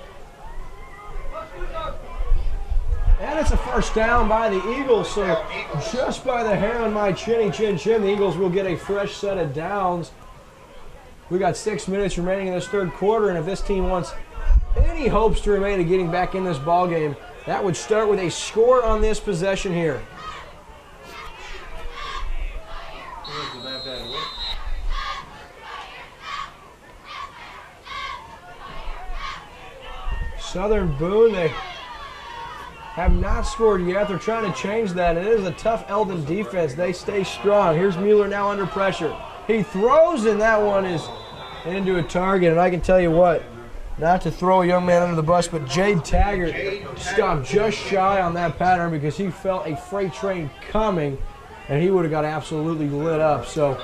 And it's a first down by the Eagles. So just by the hair on my chinny chin chin, the Eagles will get a fresh set of downs. We got 6 minutes remaining in this 3rd quarter, and if this team wants any hopes to remain of getting back in this ball game, that would start with a score on this possession here. Southern Boone, they have not scored yet. They're trying to change that. It is a tough Eldon defense. They stay strong. Here's Mueller now under pressure. He throws, and that one is into a target. And I can tell you what, not to throw a young man under the bus, but Jade Taggart stopped just shy on that pattern because he felt a freight train coming, and he would have got absolutely lit up. So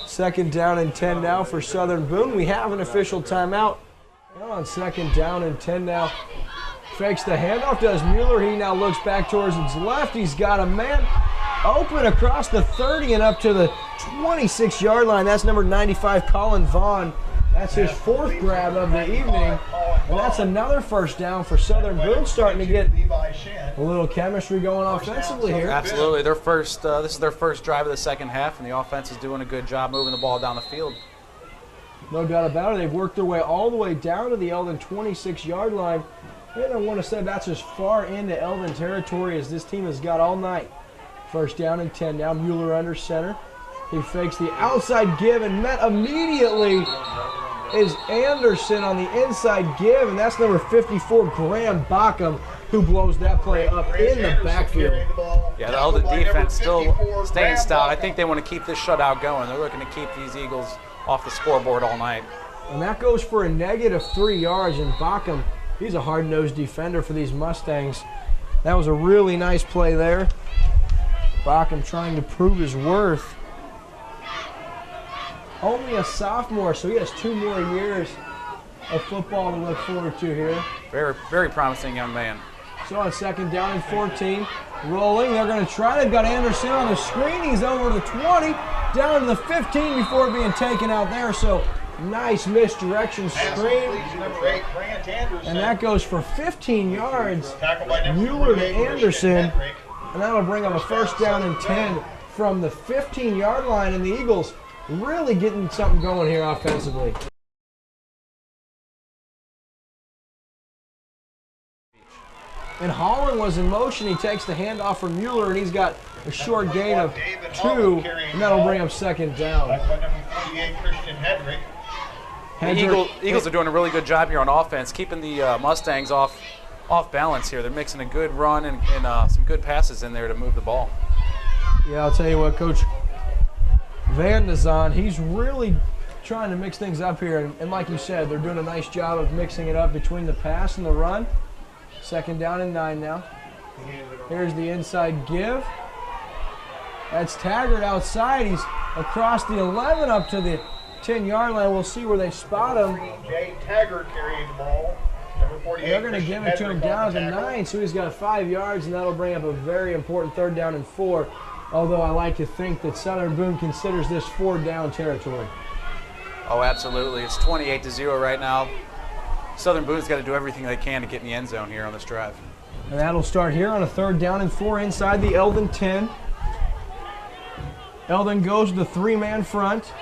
2nd down and 10 now for Southern Boone. We have an official timeout. On 2nd down and 10 now. Fakes the handoff, does Mueller. He now looks back towards his left. He's got a man open across the 30 and up to the 26-yard line. That's number 95, Colin Vaughn. That's his 4th grab of the evening. And that's another first down for Southern Boone, starting to get a little chemistry going offensively here. Absolutely. This is their first drive of the 2nd half, and the offense is doing a good job moving the ball down the field. No doubt about it. They've worked their way all the way down to the Eldon 26-yard line. And I want to say that's as far into Eldon territory as this team has got all night. 1st down and 10 now. Mueller under center. He fakes the outside give, and met immediately is Anderson on the inside give, and that's number 54, Graham Bockham, who blows that play up in the backfield. Yeah, the Eldon defense still staying stout. I think they want to keep this shutout going. They're looking to keep these Eagles off the scoreboard all night. And that goes for a negative 3 yards, and Bockham, he's a hard-nosed defender for these Mustangs. That was a really nice play there. Bockham trying to prove his worth. Only a sophomore, so he has 2 more years of football to look forward to here. Very, very promising young man. So on 2nd down and 14, rolling. They're going to try. They've got Anderson on the screen. He's over to the 20, down to the 15 before being taken out there. So nice misdirection screen. And that goes for 15 yards. Mueller to Anderson. And that'll bring up a 1st down and 10 from the 15-yard line. And the Eagles really getting something going here offensively. And Holland was in motion. He takes the handoff from Mueller, and he's got a short gain of 2, and that'll bring up 2nd down. The Eagles are doing a really good job here on offense, keeping the Mustangs off balance here. They're mixing a good run and some good passes in there to move the ball. Yeah, I'll tell you what, Coach Van de Zon, he's really trying to mix things up here. And like you said, they're doing a nice job of mixing it up between the pass and the run. 2nd down and 9 now. Here's the inside give. That's Taggart outside. He's across the 11 up to the 10-yard line. We'll see where they spot him. Jay Taggart carrying the ball. Number 48. They're going to give it to him down at the 9, so he's got 5 yards, and that'll bring up a very important 3rd down and 4. Although I like to think that Southern Boone considers this 4-down territory. Oh, absolutely. It's 28-0 right now. Southern Boone's got to do everything they can to get in the end zone here on this drive. And that'll start here on a 3rd down and 4 inside the Eldon 10. Eldon goes to the 3-man front.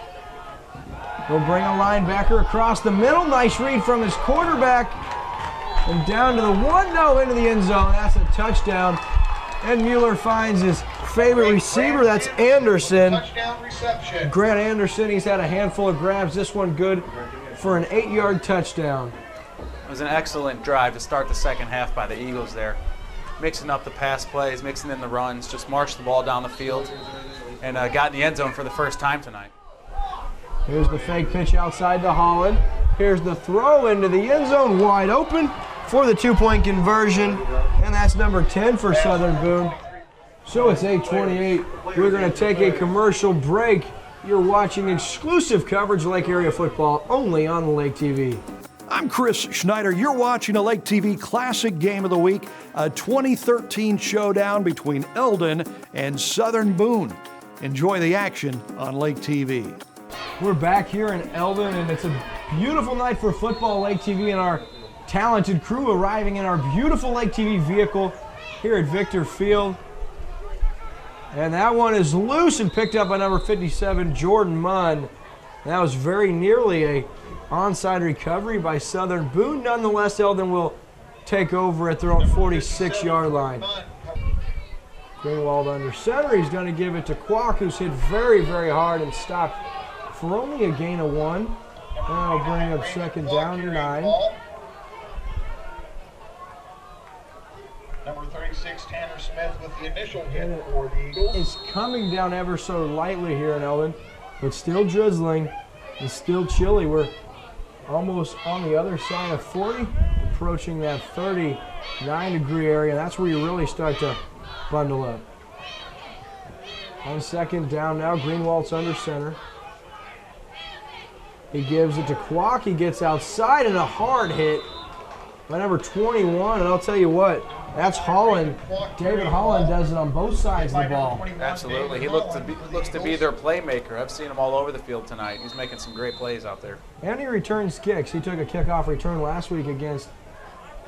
He'll bring a linebacker across the middle. Nice read from his quarterback. And down to the 1, no, into the end zone. That's a touchdown. And Mueller finds his favorite receiver. That's Anderson. Touchdown reception. Grant Anderson, he's had a handful of grabs. This one good for an 8-yard touchdown. It was an excellent drive to start the 2nd half by the Eagles there. Mixing up the pass plays, mixing in the runs, just marched the ball down the field and got in the end zone for the first time tonight. Here's the fake pitch outside to Holland. Here's the throw into the end zone, wide open for the 2-point conversion. And that's number 10 for Southern Boone. So it's 8:28. We're going to take a commercial break. You're watching exclusive coverage of Lake Area football only on the Lake TV. I'm Chris Schneider. You're watching a Lake TV Classic Game of the Week, a 2013 showdown between Eldon and Southern Boone. Enjoy the action on Lake TV. We're back here in Eldon, and it's a beautiful night for football. Lake TV and our talented crew arriving in our beautiful Lake TV vehicle here at Victor Field. And that one is loose and picked up by number 57, Jordan Munn. That was very nearly a onside recovery by Southern Boone. Nonetheless, Eldon will take over at their own 46-yard line. Greenwald under center. He's going to give it to Kwok, who's hit very, very hard and stopped for only a gain of 1. That'll bring up 2nd down and 9. Number 36, Tanner Smith with the initial hit for the Eagles. It's coming down ever so lightly here in Eldon, but still drizzling and still chilly. We're almost on the other side of 40, approaching that 39-degree area. That's where you really start to bundle up. On 2nd down now, Greenwald's under center. He gives it to Kwok. He gets outside and a hard hit by number 21. And I'll tell you what, that's Holland. David Holland does it on both sides of the ball. Absolutely. He looks to be their playmaker. I've seen him all over the field tonight. He's making some great plays out there. And he returns kicks. He took a kickoff return last week against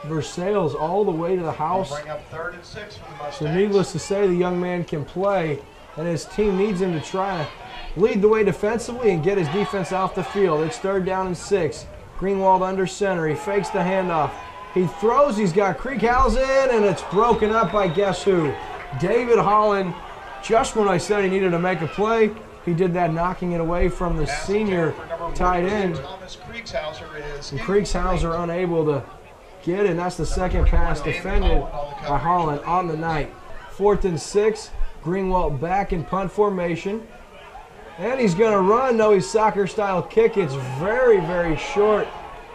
Versailles all the way to the house. Bring up 3rd and 6 for the Mustangs. So needless to say, the young man can play, and his team needs him to try to lead the way defensively and get his defense off the field. It's 3rd down and 6. Greenwald under center. He fakes the handoff. He throws. He's got Creekhausen, and it's broken up by guess who? David Holland. Just when I said he needed to make a play, he did that, knocking it away from the senior tight end. And Creekhauser unable to get it, and that's the 2nd pass defended by Holland on the night. 4th and 6. Greenwald back in punt formation. And he's going to run. No, he's soccer-style kick. It's very, very short.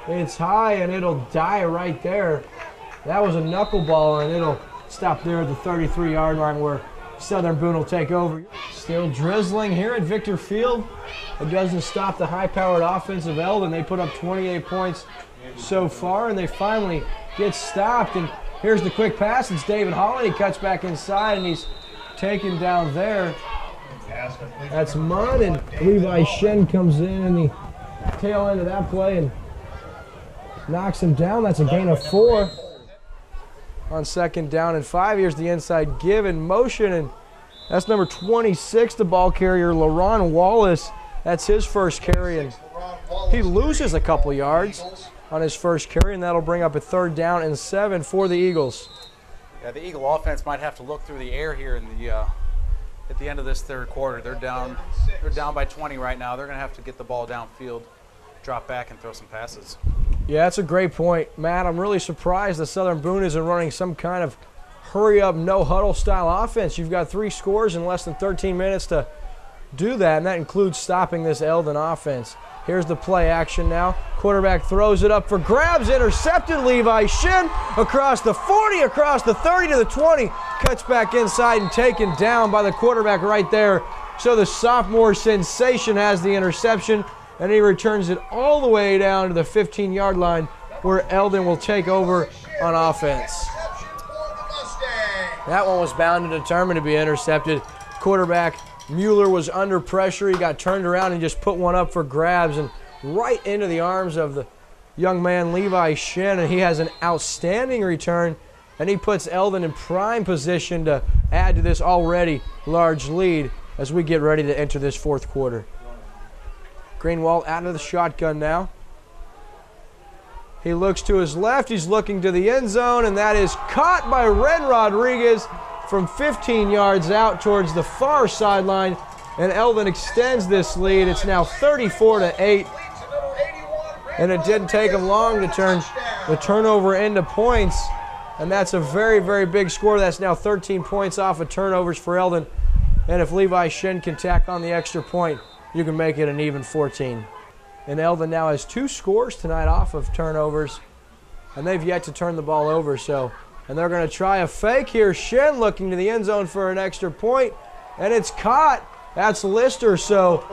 It's high, and it'll die right there. That was a knuckleball, and it'll Stop there at the 33-yard line where Southern Boone will take over. Still drizzling here at Victor Field. It doesn't stop the high-powered offense of Eldon. They put up 28 points so far, and they finally get stopped. And here's the quick pass. It's David Holland. He cuts back inside, and he's taken down there. That's Mudd, and Levi Shen comes in the tail end of that play and knocks him down. That's a gain of 4. On 2nd down and 5, here's the inside give in motion, and that's number 26, the ball carrier, LaRon Wallace. That's his first carry, and he loses a couple yards on his first carry, and that'll bring up a 3rd down and 7 for the Eagles. Yeah, the Eagle offense might have to look through the air here in the at the end of this 3rd quarter. They're down by 20 right now. They're going to have to get the ball downfield, drop back, and throw some passes. Yeah, that's a great point, Matt. I'm really surprised that Southern Boone isn't running some kind of hurry-up, no-huddle style offense. You've got 3 scores in less than 13 minutes to do that, and that includes stopping this Eldon offense. Here's the play action now. Quarterback throws it up for grabs, intercepted. Levi Shin across the 40, across the 30 to the 20. Cuts back inside and taken down by the quarterback right there. So the sophomore sensation has the interception, and he returns it all the way down to the 15-yard line where Eldon will take over on offense. That one was bound and determined to be intercepted. Quarterback Mueller was under pressure. He got turned around and just put one up for grabs and right into the arms of the young man Levi Shin, and he has an outstanding return, and he puts Eldon in prime position to add to this already large lead as we get ready to enter this 4th quarter. Greenwald out of the shotgun now. He looks to his left. He's looking to the end zone, and that is caught by Ren Rodriguez from 15 yards out towards the far sideline, and Eldon extends this lead. It's now 34-8, and it didn't take him long to turn the turnover into points, and that's a very, very big score. That's now 13 points off of turnovers for Eldon, and if Levi Shin can tack on the extra point, you can make it an even 14. And Eldon now has 2 scores tonight off of turnovers, and they've yet to turn the ball over. And they're going to try a fake here. Shin looking to the end zone for an extra point, and it's caught. That's Lister. So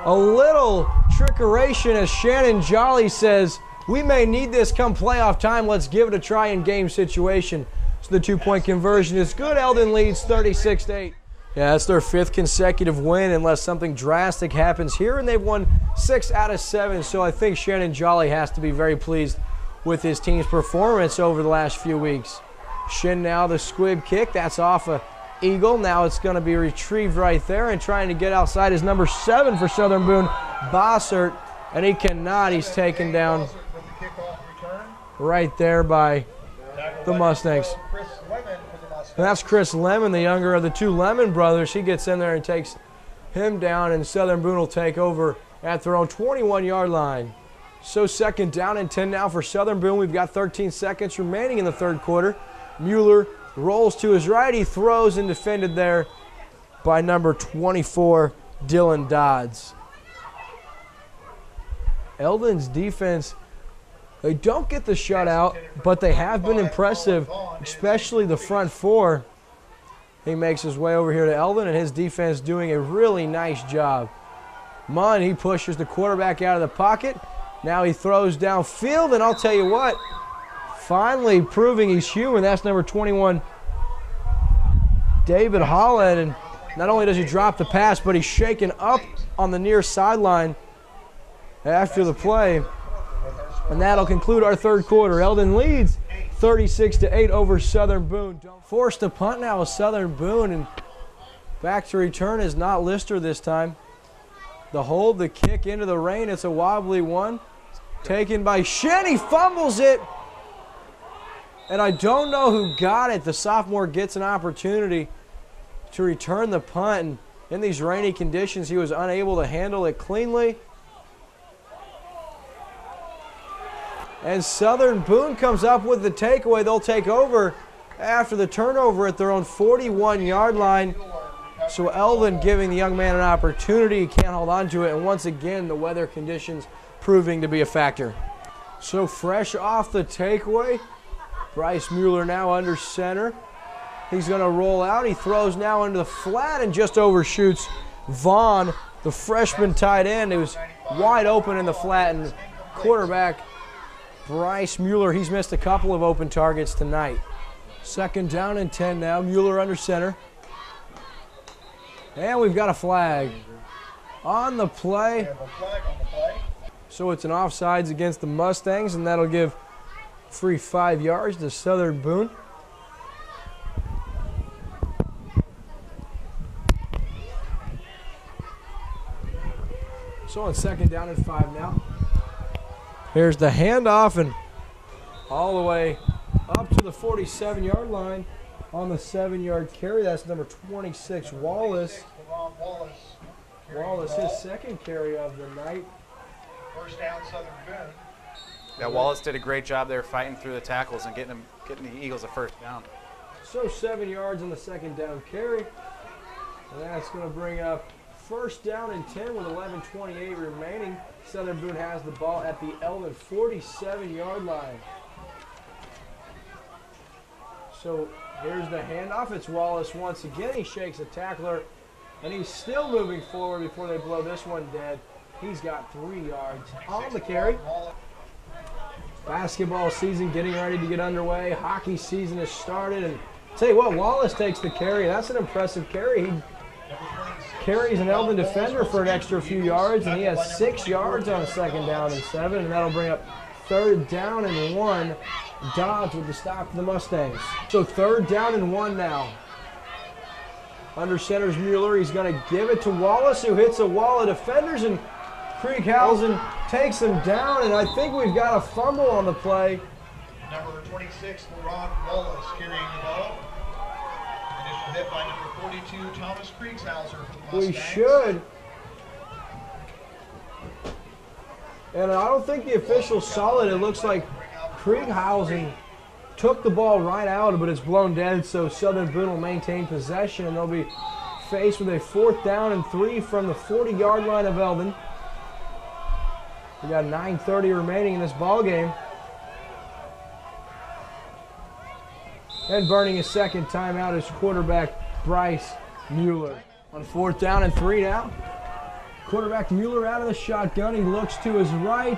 a little trickeration, as Shannon Jolly says, we may need this come playoff time. Let's give it a try in game situation. So the 2-point conversion is good. Eldon leads 36-8. Yeah, that's their 5th consecutive win unless something drastic happens here, and they've won 6 out of 7. So I think Shannon Jolly has to be very pleased with his team's performance over the last few weeks. Shin now the squib kick. That's off a Eagle. Now it's going to be retrieved right there, and trying to get outside is number 7 for Southern Boone, Bossert, and he cannot. He's taken down right there by the Mustangs. And that's Chris Lemon, the younger of the 2 Lemon brothers. He gets in there and takes him down, and Southern Boone will take over at their own 21-yard line. So 2nd down and 10 now for Southern Boone. We've got 13 seconds remaining in the 3rd quarter. Mueller rolls to his right. He throws and defended there by number 24, Dylan Dodds. Eldon's defense, they don't get the shutout, but they have been impressive, especially the front 4. He makes his way over here to Eldon, and his defense doing a really nice job. Munn, he pushes the quarterback out of the pocket. Now he throws downfield, and I'll tell you what, finally proving he's human. That's number 21, David Holland. And not only does he drop the pass, but he's shaken up on the near sideline after the play. And that'll conclude our 3rd quarter. Eldon leads 36-8 over Southern Boone. Forced to punt now with Southern Boone, and back to return is not Lister this time. The hold, the kick into the rain, it's a wobbly one. Taken by Shin, he fumbles it. And I don't know who got it. The sophomore gets an opportunity to return the punt, and in these rainy conditions, he was unable to handle it cleanly. And Southern Boone comes up with the takeaway. They'll take over after the turnover at their own 41-yard line. So Eldon giving the young man an opportunity. He can't hold on to it. And once again, the weather conditions proving to be a factor. So fresh off the takeaway, Bryce Mueller now under center. He's going to roll out. He throws now into the flat and just overshoots Vaughn, the freshman tight end, who's wide open in the flat. And quarterback Bryce Mueller, he's missed a couple of open targets tonight. 2nd down and 10 now. Mueller under center. And we've got a flag on the play. So it's an offsides against the Mustangs, and that'll give free 5 yards to Southern Boone. So on 2nd down and 5 now. Here's the handoff, and all the way up to the 47-yard line on the 7-yard carry. That's number 26, Wallace. Wallace, his 2nd carry of the night. 1st down, Southern Boone. Yeah, Wallace did a great job there fighting through the tackles and getting the Eagles a 1st down. So 7 yards on the 2nd down carry. And that's going to bring up 1st down and 10 with 11:28 remaining. Southern Boone has the ball at the Eldon 47-yard line. So here's the handoff. It's Wallace once again. He shakes a tackler, and he's still moving forward before they blow this one dead. He's got 3 yards on the carry. Basketball season getting ready to get underway. Hockey season has started. And tell you what, Wallace takes the carry. That's an impressive carry. He carries an Eldon defender for an extra few yards, and he has 6 yards on a 2nd down and 7, and that'll bring up 3rd down and 1. Dodge with the stop to the Mustangs. So 3rd down and 1 now. Under center's Mueller. He's going to give it to Wallace, who hits a wall of defenders, and Krieghausen takes him down, and I think we've got a fumble on the play. Number 26, Ron Wallace carrying the ball. Initial hit by number 42, Thomas Krieghausen for the Mustangs. We should. And I don't think the official saw it. It looks like Krieghausen took the ball right out, but it's blown dead, so Southern Boone will maintain possession, and they'll be faced with a 4th down and 3 from the 40-yard line of Eldon. We got 9:30 remaining in this ball game. And burning his 2nd timeout is quarterback Bryce Mueller. On 4th down and 3 now. Quarterback Mueller out of the shotgun. He looks to his right.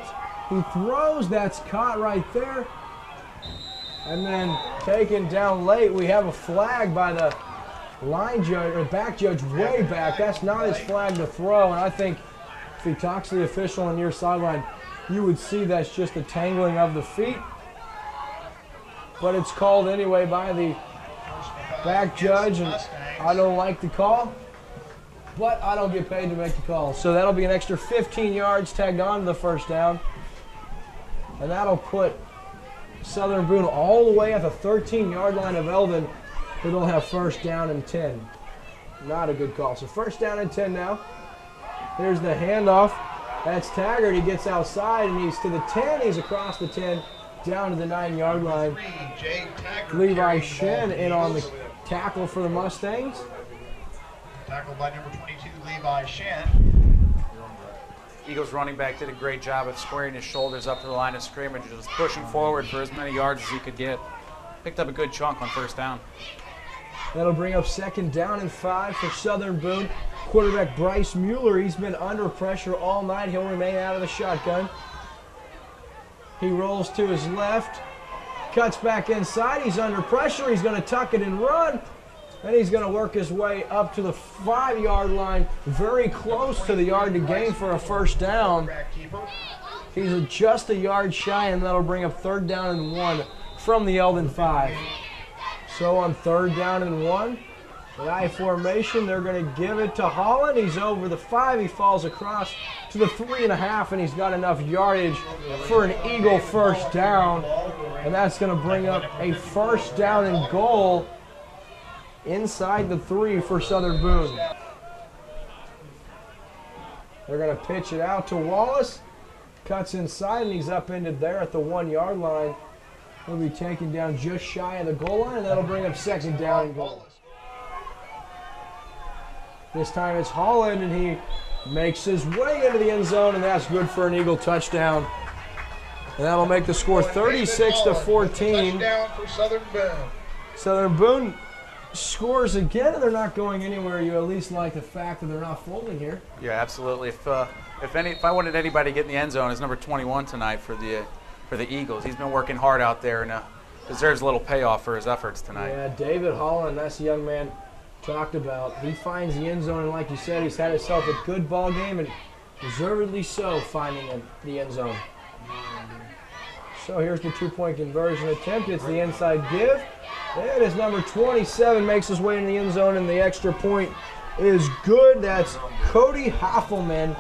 He throws. That's caught right there. And then taken down late. We have a flag by the line judge, or back judge way back. That's not his flag to throw. And I think if he talks to the official on your sideline, you would see that's just a tangling of the feet. But it's called anyway by the back judge, and I don't like the call, but I don't get paid to make the call. So that'll be an extra 15 yards tagged on to the 1st down, and that'll put Southern Boone all the way at the 13-yard line of Eldon, where they'll have 1st down and 10. Not a good call. So 1st down and 10 now. Here's the handoff. That's Taggart. He gets outside, and he's to the 10. He's across the 10. Down to the 9-yard line. Levi Shen in on the tackle for the Mustangs. Tackled by number 22, Levi Shen. Eagles running back did a great job of squaring his shoulders up to the line of scrimmage, just pushing forward for as many yards as he could get. Picked up a good chunk on 1st down. That'll bring up 2nd down and 5 for Southern Boone. Quarterback Bryce Mueller, he's been under pressure all night. He'll remain out of the shotgun. He rolls to his left, cuts back inside. He's under pressure. He's going to tuck it and run. And he's going to work his way up to the 5-yard line, very close to the yard to gain for a 1st down. He's just a yard shy, and that'll bring up 3rd down and 1 from the Eldon 5. So on 3rd down and 1, the I formation, they're going to give it to Holland. He's over the 5. He falls across to the 3.5, and he's got enough yardage for an Eagle 1st down. And that's going to bring up a 1st down and goal inside the 3 for Southern Boone. They're going to pitch it out to Wallace. Cuts inside, and he's upended there at the 1-yard line. He'll be taken down just shy of the goal line, and that'll bring up 2nd down and goal. This time it's Holland, and he makes his way into the end zone, and that's good for an Eagle touchdown. And that'll make the score 36-14. Touchdown for Southern Boone. Southern Boone scores again and they're not going anywhere, you at least like the fact that they're not folding here. Yeah, absolutely. If I wanted anybody to get in the end zone, it's number 21 tonight for the Eagles. He's been working hard out there and deserves a little payoff for his efforts tonight. Yeah, David Holland, that's the young man talked about. He finds the end zone, and like you said, he's had himself a good ball game, and deservedly so, finding the end zone. So here's the two-point conversion attempt. It's the inside give. It is number 27, makes his way in the end zone, and the extra point is good. That's Cody Hoffelman.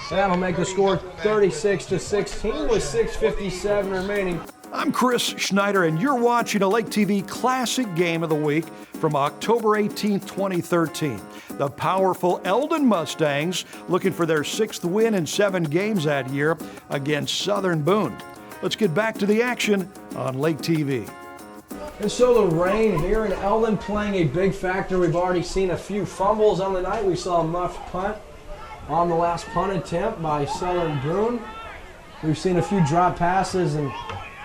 That'll make the score 36-16 with 6:57 remaining. I'm Chris Schneider, and you're watching a Lake TV Classic Game of the Week from October 18, 2013. The powerful Eldon Mustangs looking for their 6th win in 7 games that year against Southern Boone. Let's get back to the action on Lake TV. And so the rain here in Eldon playing a big factor. We've already seen a few fumbles on the night. We saw a muffed punt on the last punt attempt by Southern Boone. We've seen a few drop passes and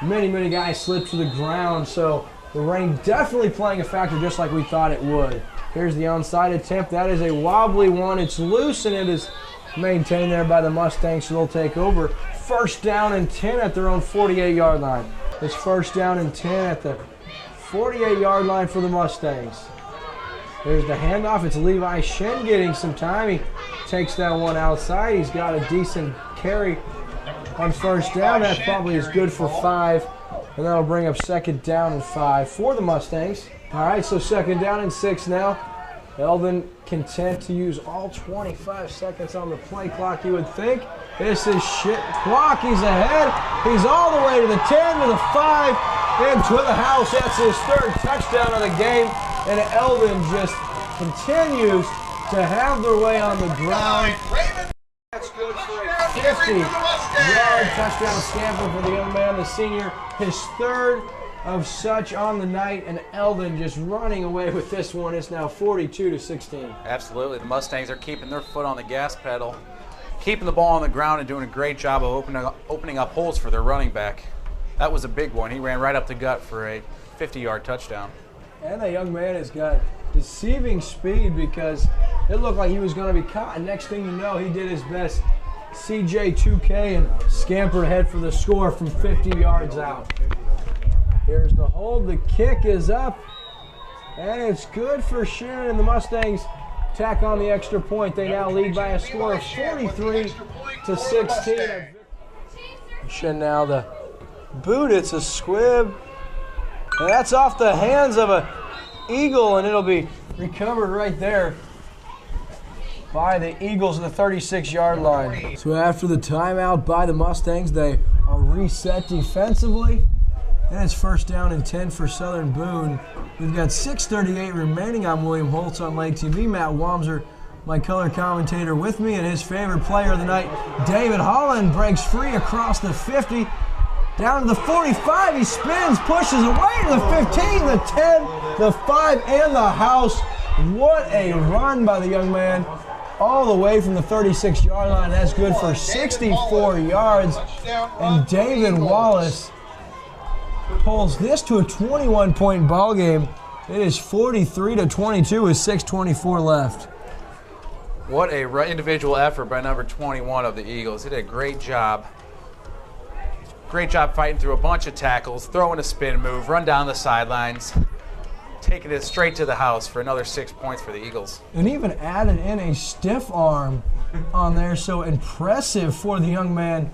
many guys slip to the ground. So the rain definitely playing a factor just like we thought it would. Here's the onside attempt. That is a wobbly one. It's loose and it is maintained there by the Mustangs, so they'll take over. 1st down and 10 at their own 48-yard line. It's 1st down and 10 at the 48-yard line for the Mustangs. There's the handoff. It's Levi Shen getting some time. He takes that one outside. He's got a decent carry on 1st down. That probably is good for 5, and that'll bring up 2nd down and 5 for the Mustangs. All right, so 2nd down and 6 now. Eldon content to use all 25 seconds on the play clock, you would think. This is shit clock. He's ahead. He's all the way to the 10, to the 5, and to the house. That's his 3rd touchdown of the game, and Eldon just continues to have their way on the ground. That's good for a 50-yard touchdown scamper for the young man, the senior, his 3rd of such on the night, and Eldon just running away with this one. It's now 42-16. Absolutely. The Mustangs are keeping their foot on the gas pedal, keeping the ball on the ground and doing a great job of opening up holes for their running back. That was a big one. He ran right up the gut for a 50-yard touchdown. And that young man has got deceiving speed because it looked like he was going to be caught. And next thing you know, he did his best CJ 2K and scampered ahead for the score from 50 yards out. Here's the hold. The kick is up, and it's good for Shannon, and the Mustangs tack on the extra point. They now lead by a score of 43-16. Shannon now the boot. It's a squib, and that's off the hands of an Eagle, and it'll be recovered right there by the Eagles at the 36-yard line. So after the timeout by the Mustangs, they are reset defensively. And it's 1st down and 10 for Southern Boone. We've got 6:38 remaining. I'm William Holtz on Lake TV. Matt Wamser, my color commentator, with me, and his favorite player of the night, David Holland, breaks free across the 50, down to the 45. He spins, pushes away to the 15, the 10, the 5, and the house. What a run by the young man, all the way from the 36-yard line. That's good for 64 yards. And David Wallace pulls this to a 21-point ball game. It is 43-22 with 6:24 left. What a individual effort by number 21 of the Eagles. He did a great job. Great job fighting through a bunch of tackles, throwing a spin move, run down the sidelines, taking it straight to the house for another 6 points for the Eagles. And even added in a stiff arm on there, so impressive for the young man.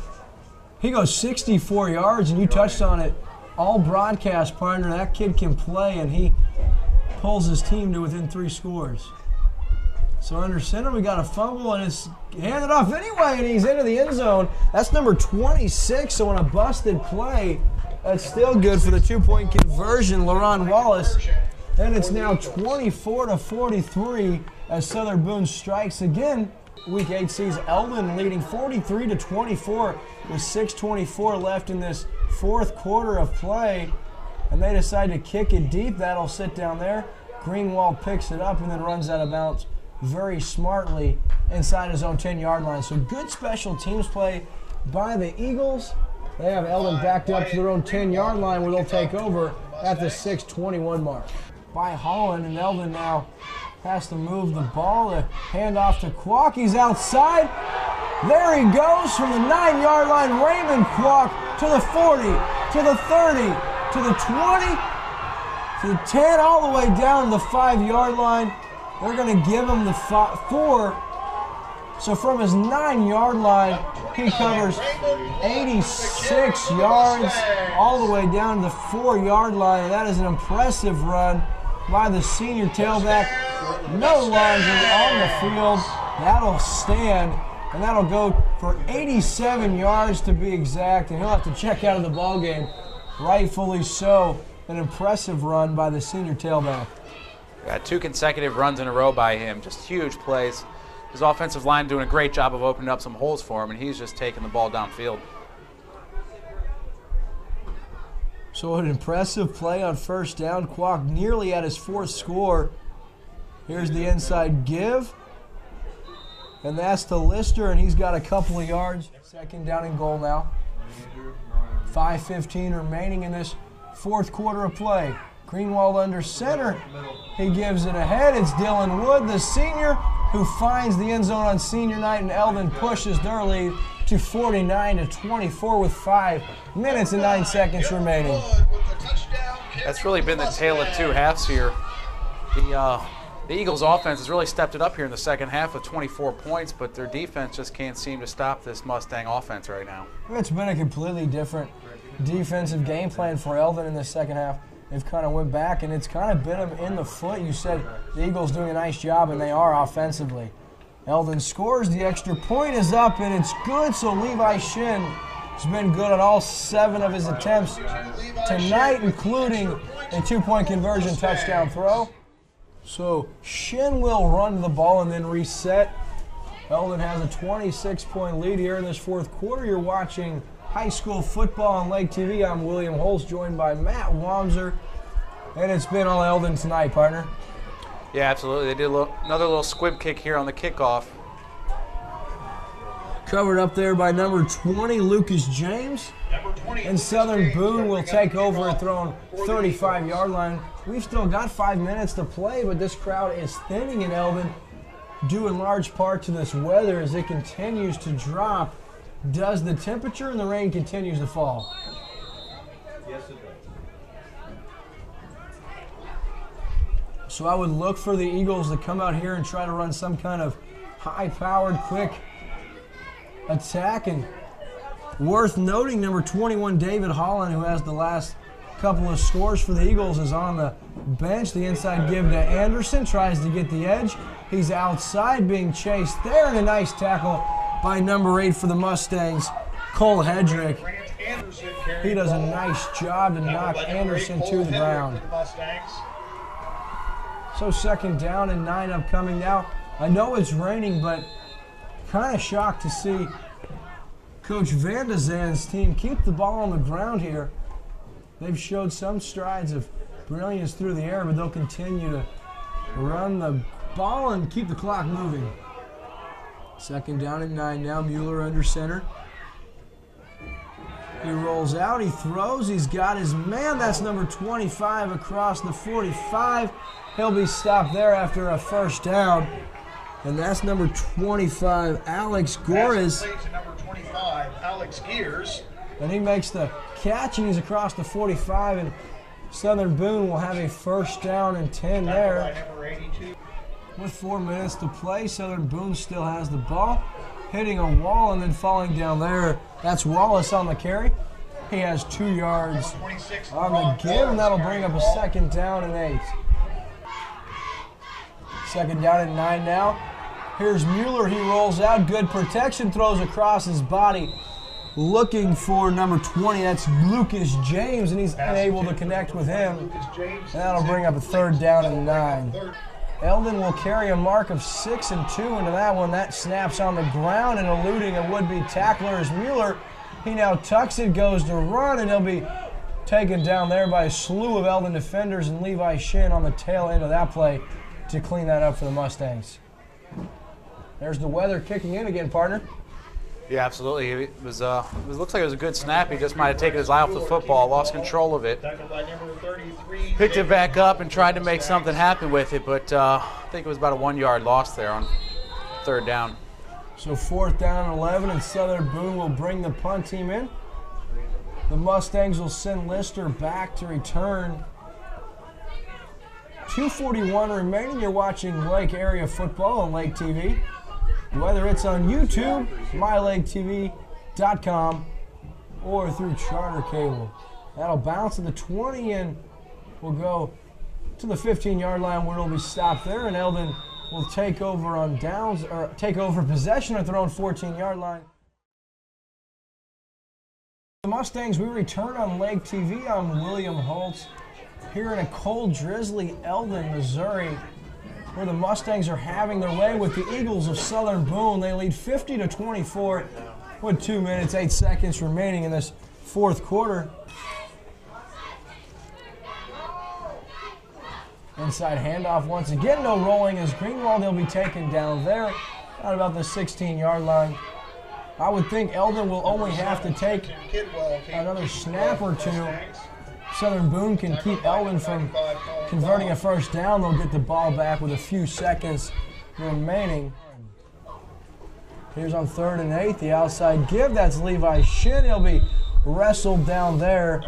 He goes 64 yards, and you touched on it. All broadcast partner, that kid can play, and he pulls his team to within 3 scores. So under center, we got a fumble, and it's handed off anyway, and he's into the end zone. That's number 26, so on a busted play, that's still good for the 2-point conversion, LaRon Wallace. And it's now 24-43 as Southern Boone strikes again. Week 8 sees Eldon leading 43-24 with 6:24 left in this 4th quarter of play, and they decide to kick it deep. That'll sit down there. Greenwald picks it up and then runs out of bounds very smartly inside his own 10-yard line. So good special teams play by the Eagles. They have Eldon backed up to their own 10-yard line where they'll take over at the 6:21 mark. by Holland, and Eldon now has to move the ball. The handoff to Kwok. He's outside. There he goes from the 9-yard line. Raymond Kwok to the 40, to the 30, to the 20, to the 10, all the way down to the 5-yard line. They're going to give him the 4. So from his 9-yard line, he covers 86 yards all the way down to the 4-yard line. And that is an impressive run by the senior tailback. No lines on the field. That'll stand, and that'll go for 87 yards to be exact. And he'll have to check out of the ball game, rightfully so. An impressive run by the senior tailback. Got 2 consecutive runs in a row by him, just huge plays. His offensive line doing a great job of opening up some holes for him, and he's just taking the ball downfield. So an impressive play on first down. Kwok nearly at his 4th score. Here's the inside give. And that's to Lister, and he's got a couple of yards. Second down and goal now. 5:15 remaining in this 4th quarter of play. Greenwald under center. He gives it ahead. It's Dylan Wood, the senior, who finds the end zone on senior night, and Eldon pushes their lead to 49-24 with 5 minutes and 9 seconds remaining. That's really been the tale of 2 halves here. The Eagles' offense has really stepped it up here in the second half with 24 points, but their defense just can't seem to stop this Mustang offense right now. It's been a completely different defensive game plan for Eldon in the second half. They've kind of went back, and it's kind of bit them in the foot. You said the Eagles doing a nice job, and they are offensively. Eldon scores. The extra point is up, and it's good. So Levi Shin has been good on all 7 of his attempts tonight, including a 2-point conversion touchdown throw. So Shin will run the ball and then reset. Eldon has a 26-point lead here in this 4th quarter. You're watching high school football on Lake TV. I'm William Holtz, joined by Matt Wamser, and it's been all Eldon tonight, partner. Yeah, absolutely. They did another little squib kick here on the kickoff. Covered up there by number 20, Lucas James. And Southern Boone will take over and throw on 35-yard line. We've still got 5 minutes to play, but this crowd is thinning in Eldon, due in large part to this weather as it continues to drop. Does the temperature and the rain continues to fall? Yes, it does. So I would look for the Eagles to come out here and try to run some kind of high-powered, quick attack. And worth noting, number 21, David Holland, who has the last couple of scores for the Eagles, is on the bench. The inside give to Anderson, tries to get the edge. He's outside, being chased there, and a nice tackle by number 8 for the Mustangs, Cole Hedrick. He does a nice job to knock Anderson to the ground. So second down and 9 upcoming now. I know it's raining, but kind of shocked to see Coach Van de Zan's team keep the ball on the ground here. They've showed some strides of brilliance through the air, but they'll continue to run the ball and keep the clock moving. Second down and 9 now. Mueller under center. He rolls out. He throws. He's got his man. That's number 25 across the 45. He'll be stopped there after a first down. And that's number 25, Alex Gores. Number 25, Alex Gears. And he makes the catch, and he's across the 45. And Southern Boone will have a first down and 10 there. Number 82. With 4 minutes to play, Southern Boone still has the ball, hitting a wall and then falling down there. That's Wallace on the carry. He has 2 yards on the give, and that'll bring up a second down and 8. Second down and 9 now. Here's Mueller. He rolls out. Good protection. Throws across his body. Looking for number 20. That's Lucas James, and he's unable to connect with him. And that'll bring up a third down and 9. Eldon will carry a mark of 6 and 2 into that one. That snaps on the ground, and eluding a would-be tackler is Mueller. He now tucks it, goes to run, and he'll be taken down there by a slew of Eldon defenders, and Levi Shin on the tail end of that play to clean that up for the Mustangs. There's the weather kicking in again, partner. Yeah, absolutely. It looks like it was a good snap. He just might have taken his eye off the football, lost control of it. Picked it back up and tried to make something happen with it, but I think it was about a 1 yard loss there on 3rd down. So 4th down and 11, and Southern Boone will bring the punt team in. The Mustangs will send Lister back to return. 2:41 remaining. You're watching Lake Area Football on Lake TV. Whether it's on YouTube, mylaketv.com, or through Charter Cable. That'll bounce to the 20 and will go to the 15-yard line where it'll be stopped there, and Eldon will take over on downs, or take over possession at their own 14-yard line. The Mustangs, we return on Lake TV. I'm William Holtz here in a cold, drizzly Eldon, Missouri, where the Mustangs are having their way with the Eagles of Southern Boone. They lead 50-24 with 2 minutes, 8 seconds remaining in this 4th quarter. Inside handoff once again, no rolling as Greenwald. They'll be taken down there at about the 16-yard line. I would think Eldon will only have to take another snap or two. Southern Boone can keep Eldon from converting a 1st down. They'll get the ball back with a few seconds remaining. Here's on 3rd and 8, the outside give. That's Levi Shin. He'll be wrestled down there,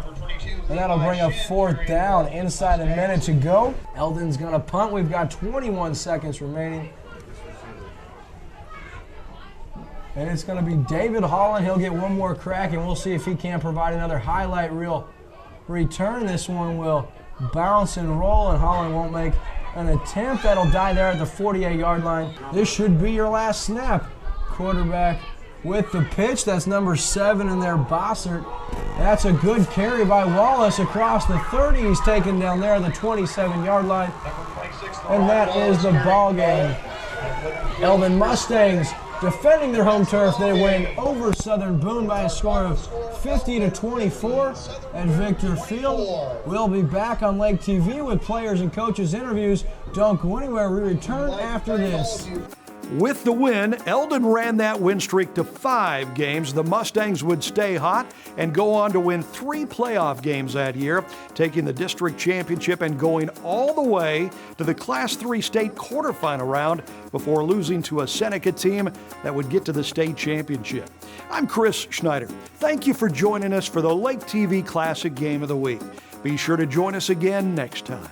and that'll bring up 4th down. Inside a minute to go. Eldon's going to punt. We've got 21 seconds remaining. And it's going to be David Holland. He'll get one more crack, and we'll see if he can provide another highlight reel return. This one will bounce and roll, and Holland won't make an attempt. That'll die there at the 48-yard line. This should be your last snap. Quarterback with the pitch. That's number 7 in there, Bossert. That's a good carry by Wallace across the 30. He's taken down there at the 27-yard line. And that is the ball game. Eldon Mustangs defending their home turf. They win over Southern Boone by a score of 50-24 at Victor Field. We'll be back on Lake TV with players and coaches interviews. Don't go anywhere. We return after this. With the win, Eldon ran that win streak to 5 games. The Mustangs would stay hot and go on to win 3 playoff games that year, taking the district championship and going all the way to the Class 3 state quarterfinal round before losing to a Seneca team that would get to the state championship. I'm Chris Schneider. Thank you for joining us for the Lake TV Classic Game of the Week. Be sure to join us again next time.